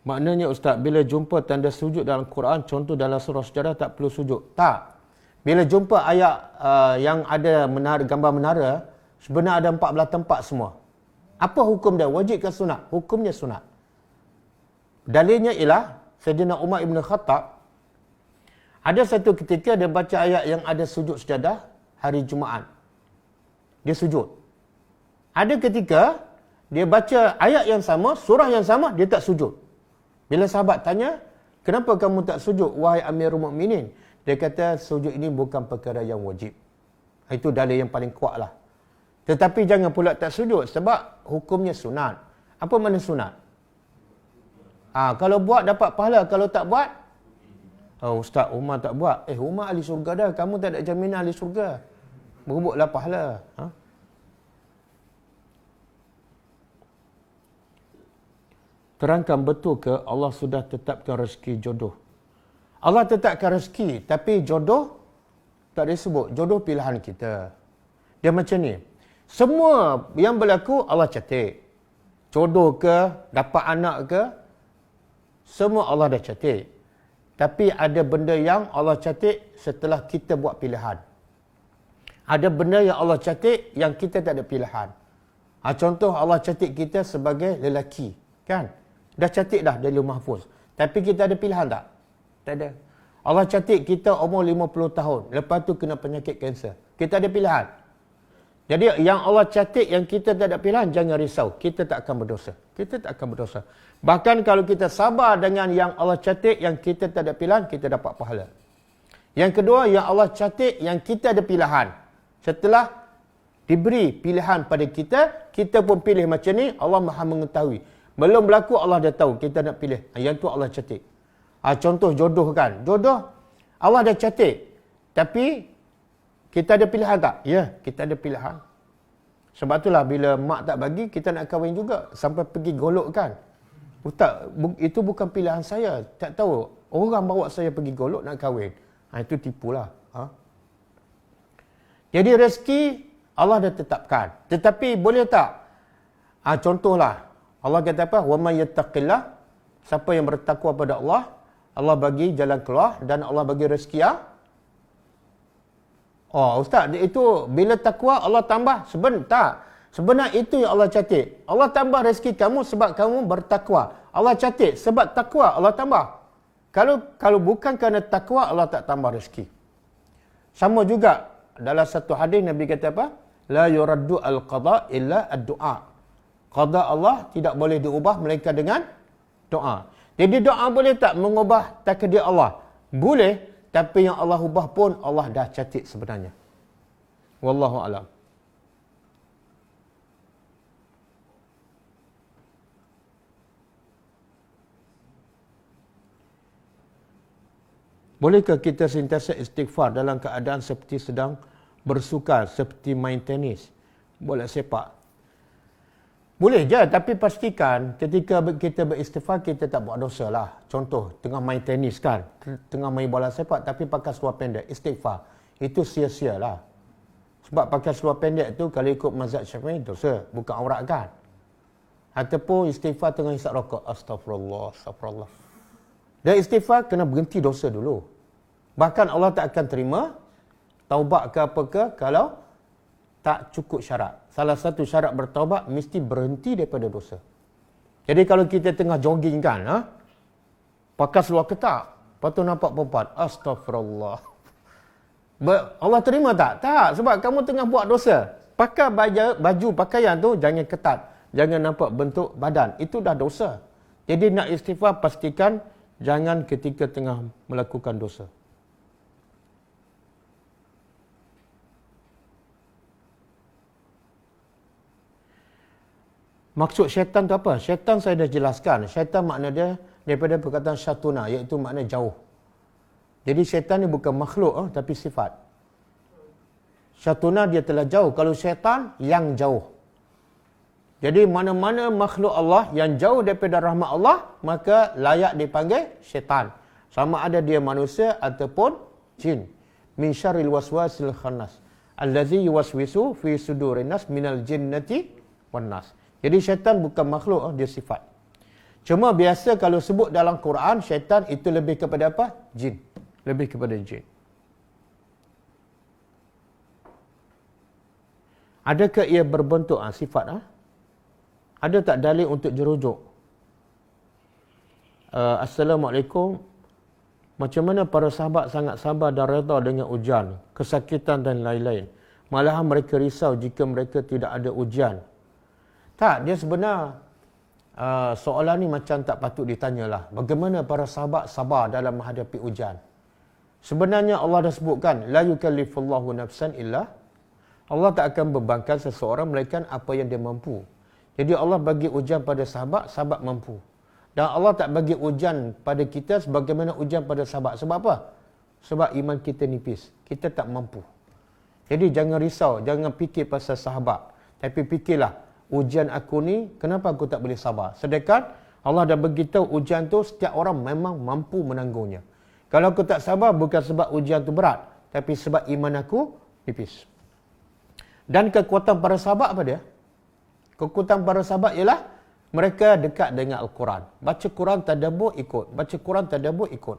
Maknanya Ustaz, bila jumpa tanda sujud dalam Quran, contoh dalam surah sejarah, tak perlu sujud. Tak. Bila jumpa ayat yang ada menara, gambar menara, sebenarnya ada 14 tempat semua. Apa hukum dia? Wajib ke sunat? Hukumnya sunat. Dalilnya ialah Sayyidina Umar Ibn Khattab, ada satu ketika dia baca ayat yang ada sujud sejadah hari Jumaat. Dia sujud. Ada ketika dia baca ayat yang sama, surah yang sama, dia tak sujud. Bila sahabat tanya, kenapa kamu tak sujud, wahai Amirul Mukminin? Dia kata, sujud ini bukan perkara yang wajib. Itu dalil yang paling kuat lah. Tetapi jangan pula tak sujud, sebab hukumnya sunat. Apa makna sunat? Kalau buat dapat pahala, kalau tak buat, Ustaz, Umar tak buat. Umar ahli syurga dah, kamu tak ada jaminan ahli syurga. Berebutlah pahala. Terangkan betul ke Allah sudah tetapkan rezeki jodoh? Allah tetapkan rezeki, tapi jodoh tak disebut. Jodoh pilihan kita. Dia macam ni. Semua yang berlaku Allah catat. Jodoh ke, dapat anak ke, semua Allah dah catat. Tapi ada benda yang Allah catat setelah kita buat pilihan. Ada benda yang Allah catat yang kita tak ada pilihan. Contoh Allah catat kita sebagai lelaki. Kan? Dah catat dah dari mahfuz. Tapi kita ada pilihan tak? Tak ada. Allah catat kita umur 50 tahun. Lepas tu kena penyakit kanser. Kita ada pilihan. Jadi yang Allah catat yang kita tak ada pilihan, jangan risau. Kita tak akan berdosa. Kita tak akan berdosa. Bahkan kalau kita sabar dengan yang Allah catat yang kita tak ada pilihan, kita dapat pahala. Yang kedua, yang Allah catat yang kita ada pilihan. Setelah diberi pilihan pada kita, kita pun pilih macam ni, Allah Maha mengetahui. Belum berlaku Allah dah tahu kita nak pilih. Yang tu Allah catat. Contoh jodoh kan. Jodoh Allah dah catat. Tapi kita ada pilihan tak? Ya, kita ada pilihan. Sebab itulah bila mak tak bagi, kita nak kahwin juga. Sampai pergi golok kan. Tak, itu bukan pilihan saya. Tak tahu. Orang bawa saya pergi golok nak kahwin. Itu tipulah. Jadi rezeki Allah dah tetapkan. Tetapi boleh tak? Contohlah. Allah kata apa? Wa may yattaqillah. Siapa yang bertakwa pada Allah, Allah bagi jalan keluar dan Allah bagi rezeki. Ustaz, itu bila takwa Allah tambah? Sebenarnya sebenarnya itu yang Allah catat. Allah tambah rezeki kamu sebab kamu bertakwa. Allah catat sebab takwa Allah tambah. Kalau bukan kerana takwa, Allah tak tambah rezeki. Sama juga dalam satu hadis Nabi kata apa? La yuraddu al-qada illa ad-du'a. Qada Allah tidak boleh diubah melainkan dengan doa. Jadi doa boleh tak mengubah takdir Allah? Boleh, tapi yang Allah ubah pun Allah dah catat sebenarnya. Wallahu a'lam. Bolehkah kita sentiasa istighfar dalam keadaan seperti sedang bersukan, seperti main tenis, bola sepak? Boleh je, tapi pastikan ketika kita beristighfar, kita tak buat dosa lah. Contoh, tengah main tenis kan, tengah main bola sepak, tapi pakai seluar pendek, istighfar. Itu sia-sia lah. Sebab pakai seluar pendek tu, kalau ikut mazhab Syafi'i, dosa. Bukan aurat kan. Ataupun istighfar tengah hisap rokok. Astagfirullah, astagfirullah. Dan istighfar kena berhenti dosa dulu. Bahkan Allah tak akan terima taubat ke apa ke kalau tak cukup syarat. Salah satu syarat bertaubat mesti berhenti daripada dosa. Jadi kalau kita tengah jogging kan, pakai seluar ketat, lepas tu nampak perempuan, astagfirullah. Allah terima tak? Tak, sebab kamu tengah buat dosa. Pakai baju pakaian tu jangan ketat, jangan nampak bentuk badan. Itu dah dosa. Jadi nak istighfar pastikan jangan ketika tengah melakukan dosa. Maksud syaitan tu apa? Syaitan saya dah jelaskan. Syaitan makna dia daripada perkataan syatuna, iaitu makna jauh. Jadi syaitan ni bukan makhluk tapi sifat. Syatuna dia telah jauh. Kalau syaitan, yang jauh. Jadi mana-mana makhluk Allah yang jauh daripada rahmat Allah, maka layak dipanggil syaitan. Sama ada dia manusia ataupun jin. Min syarril waswasil khannas. Allazi yuwaswisu fi sudurin nas minal jinnati wan nas. Jadi syaitan bukan makhluk, dia sifat. Cuma biasa kalau sebut dalam Quran, syaitan itu lebih kepada apa? Jin. Lebih kepada jin. Adakah ia berbentuk sifat? Ada tak dalil untuk jerujuk? Assalamualaikum. Macam mana para sahabat sangat sabar dan redha dengan ujian, kesakitan dan lain-lain. Malahan mereka risau jika mereka tidak ada ujian. Tak, dia sebenar soalan ni macam tak patut ditanyalah. Bagaimana para sahabat sabar dalam menghadapi ujian? Sebenarnya Allah dah sebutkan, la yukallifullahu nafsan illa. Allah tak akan bebankan seseorang melainkan apa yang dia mampu. Jadi Allah bagi ujian pada sahabat, sahabat mampu. Dan Allah tak bagi ujian pada kita sebagaimana ujian pada sahabat. Sebab apa? Sebab iman kita nipis. Kita tak mampu. Jadi jangan risau, jangan fikir pasal sahabat. Tapi fikirlah, ujian aku ni, kenapa aku tak boleh sabar? Sedangkan Allah dah beritahu ujian tu setiap orang memang mampu menanggungnya. Kalau aku tak sabar, bukan sebab ujian tu berat. Tapi sebab iman aku nipis. Dan kekuatan para sahabat apa dia? Kekuatan para sahabat ialah mereka dekat dengan Al-Quran. Baca Quran, tadabbur, ikut. Baca Quran, tadabbur, ikut.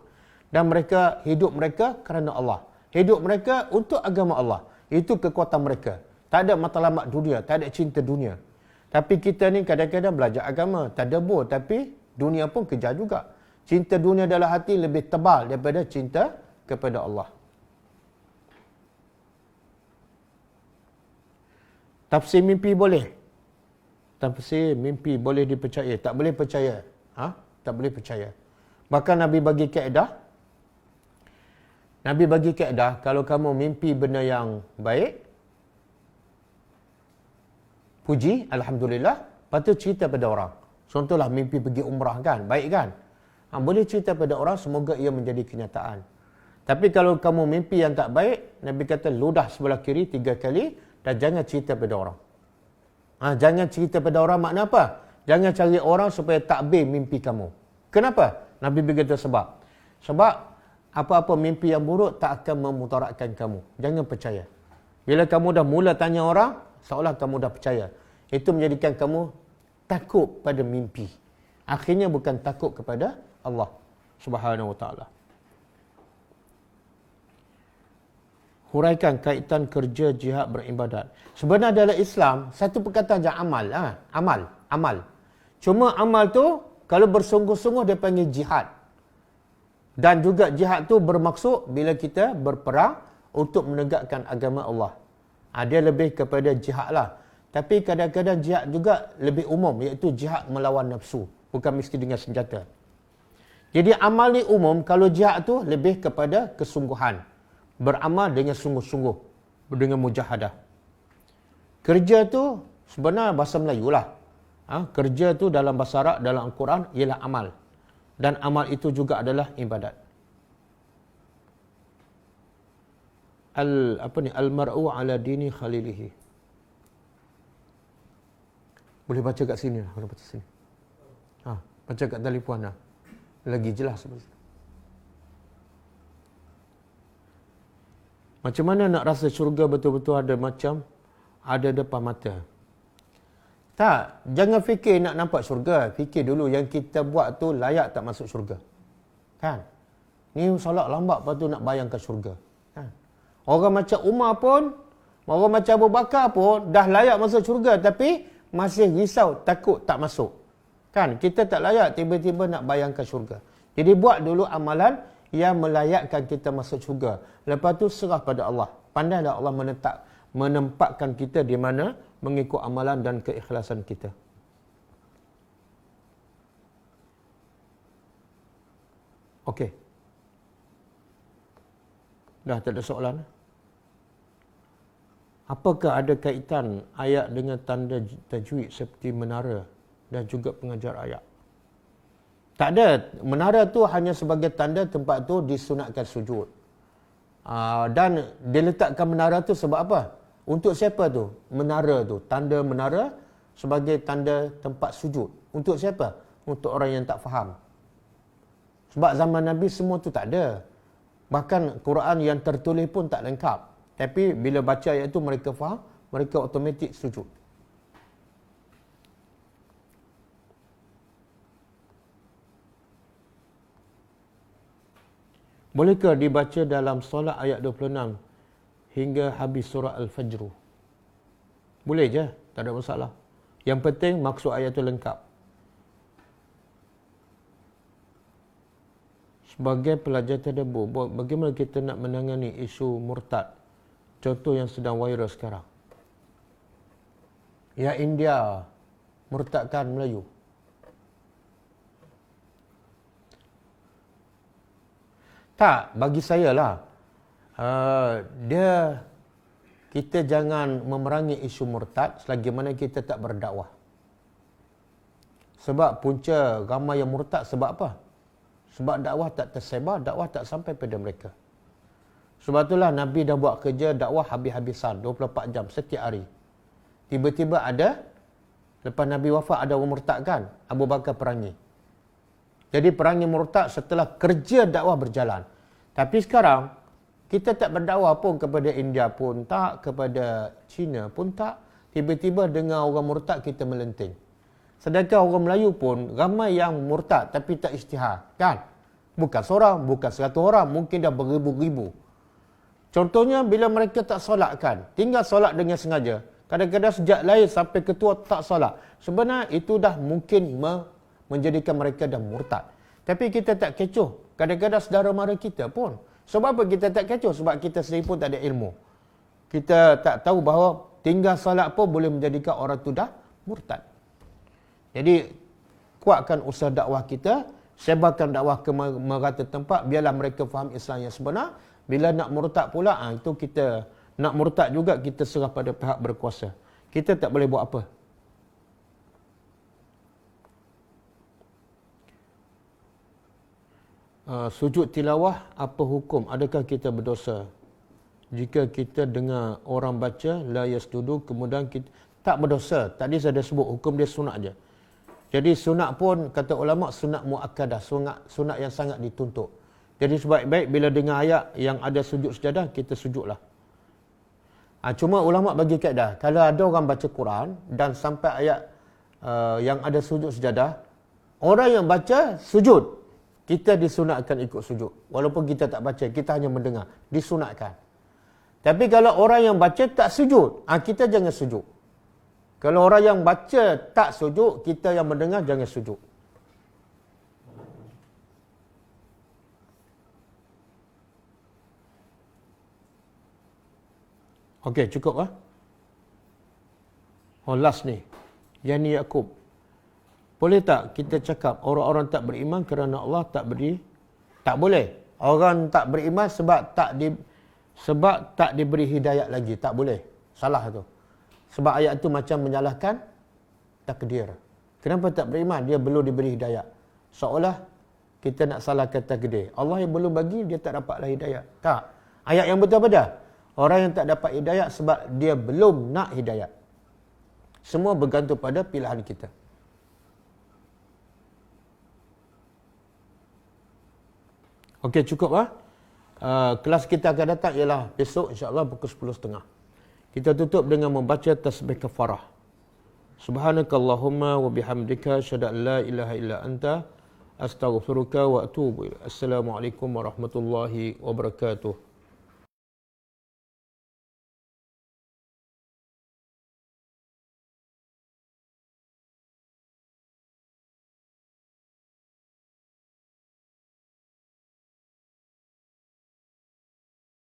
Dan mereka, hidup mereka kerana Allah. Hidup mereka untuk agama Allah. Itu kekuatan mereka. Tak ada matlamat dunia, tak ada cinta dunia. Tapi kita ni kadang-kadang belajar agama, tadabbur, tapi dunia pun kejar juga. Cinta dunia dalam hati lebih tebal daripada cinta kepada Allah. Tafsir mimpi boleh? Tafsir mimpi boleh dipercaya? Tak boleh percaya. Tak boleh percaya. Bahkan Nabi bagi kaedah. Nabi bagi kaedah, kalau kamu mimpi benda yang baik, puji, Alhamdulillah, lepas tu cerita pada orang. Contohlah mimpi pergi umrah kan, baik kan? Boleh cerita pada orang, semoga ia menjadi kenyataan. Tapi kalau kamu mimpi yang tak baik, Nabi kata ludah sebelah kiri 3 kali dan jangan cerita pada orang. Jangan cerita pada orang makna apa? Jangan cari orang supaya takbir mimpi kamu. Kenapa? Nabi berkata sebab. Sebab apa-apa mimpi yang buruk tak akan memutarakkan kamu. Jangan percaya. Bila kamu dah mula tanya orang, seolah kamu dah percaya. Itu menjadikan kamu takut pada mimpi. Akhirnya bukan takut kepada Allah Subhanahu Wa Taala. Huraikan kaitan kerja, jihad, beribadat. Sebenarnya dalam Islam, satu perkataan je amal. Amal. Cuma amal tu, kalau bersungguh-sungguh dia panggil jihad. Dan juga jihad tu bermaksud bila kita berperang untuk menegakkan agama Allah. Dia lebih kepada jihad lah. Tapi kadang-kadang jihad juga lebih umum, iaitu jihad melawan nafsu. Bukan mesti dengan senjata. Jadi amal ni umum, kalau jihad tu lebih kepada kesungguhan. Beramal dengan sungguh-sungguh, dengan mujahadah. Kerja tu sebenarnya bahasa Melayu lah. Kerja tu dalam bahasa Arab, dalam Al-Quran ialah amal. Dan amal itu juga adalah ibadat. Al-mar'u ala dini khalilihi. Boleh baca kat sini lah, kalau baca sini. Baca kat telefon lah. Lagi jelas seperti itu. Macam mana nak rasa syurga betul-betul ada depan mata? Tak, jangan fikir nak nampak syurga. Fikir dulu yang kita buat tu layak tak masuk syurga. Kan? Ni solat lambat, lepas tu nak bayangkan syurga. Kan? Orang macam Umar pun, orang macam Abu Bakar pun dah layak masuk syurga, tapi masih risau, takut tak masuk. Kan? Kita tak layak tiba-tiba nak bayangkan syurga. Jadi buat dulu amalan yang melayakkan kita masuk syurga. Lepas tu serah pada Allah. Pandailah Allah menempatkan kita di mana mengikut amalan dan keikhlasan kita. Okey. Dah tak ada soalan? Apakah ada kaitan ayat dengan tanda tajwid seperti menara dan juga pengajar ayat? Tak ada. Menara tu hanya sebagai tanda tempat tu disunatkan sujud. Dan dia letakkan menara tu sebab apa? Untuk siapa tu? Menara tu, tanda menara sebagai tanda tempat sujud. Untuk siapa? Untuk orang yang tak faham. Sebab zaman Nabi semua tu tak ada. Bahkan Quran yang tertulis pun tak lengkap. Tapi bila baca ayat tu mereka faham, mereka automatik sujud. Bolehkah dibaca dalam solat ayat 26 hingga habis surah Al-Fajr? Boleh je, tak ada masalah. Yang penting maksud ayat itu lengkap. Sebagai pelajar tadabbur, bagaimana kita nak menangani isu murtad? Contoh yang sedang viral sekarang. Ya, India murtadkan Melayu. Tak, bagi saya lah. Kita jangan memerangi isu murtad selagi mana kita tak berdakwah. Sebab punca ramai yang murtad sebab apa? Sebab dakwah tak tersebar, dakwah tak sampai pada mereka. Sebab itulah Nabi dah buat kerja dakwah habis-habisan, 24 jam setiap hari. Tiba-tiba ada, lepas Nabi wafat ada orang murtad kan? Abu Bakar perangi. Jadi perangi murtad setelah kerja dakwah berjalan. Tapi sekarang, kita tak berdakwah pun kepada India pun tak, kepada China pun tak. Tiba-tiba dengar orang murtad kita melenting. Sedangkan orang Melayu pun ramai yang murtad tapi tak isytihar. Kan? Bukan seorang, bukan 100 orang, mungkin dah beribu-ribu. Contohnya bila mereka tak solatkan, tinggal solat dengan sengaja. Kadang-kadang sejak lahir sampai ketua tak solat. Sebenarnya itu dah mungkin menjadikan mereka dah murtad. Tapi kita tak kecoh. Kadang-kadang saudara mara kita pun. Sebab apa kita tak kecoh? Sebab kita sendiri pun tak ada ilmu. Kita tak tahu bahawa tinggal salat pun boleh menjadikan orang tu dah murtad. Jadi, kuatkan usaha dakwah kita. Sebarkan dakwah ke merata tempat. Biarlah mereka faham Islam yang sebenar. Bila nak murtad pula, itu kita nak murtad juga kita serah pada pihak berkuasa. Kita tak boleh buat apa. Sujud tilawah, apa hukum? Adakah kita berdosa? Jika kita dengar orang baca, la yasjudu, kemudian kita tak berdosa. Tadi saya dah sebut, hukum dia sunat je. Jadi sunat pun, kata ulama, sunat muakkadah, sunat yang sangat dituntut. Jadi sebaik-baik bila dengar ayat yang ada sujud sejadah, kita sujudlah. Cuma ulama bagi kaedah, kalau ada orang baca Quran dan sampai ayat yang ada sujud sejadah, orang yang baca sujud, kita disunatkan ikut sujud. Walaupun kita tak baca, kita hanya mendengar. Disunatkan. Tapi kalau orang yang baca tak sujud, kita jangan sujud. Kalau orang yang baca tak sujud, kita yang mendengar jangan sujud. Okey, cukup lah. Last ni. Yani Yaakob. Boleh tak kita cakap orang-orang tak beriman kerana Allah tak beri? Tak boleh. Orang tak beriman sebab tak diberi hidayat lagi. Tak boleh. Salah tu. Sebab ayat tu macam menyalahkan takdir. Kenapa tak beriman? Dia belum diberi hidayat. Seolah kita nak salahkan takdir. Allah yang belum bagi, dia tak dapatlah hidayat. Tak. Ayat yang betul apa dah? Orang yang tak dapat hidayat sebab dia belum nak hidayat. Semua bergantung pada pilihan kita. Okey, cukup lah. Kelas kita akan datang ialah besok insya-Allah pukul 10.30. Kita tutup dengan membaca tasbih kafarah. Subhanakallahumma wa bihamdika asyhadu an la ilaha illa anta astaghfiruka wa atubu ilaik. Assalamualaikum warahmatullahi wabarakatuh.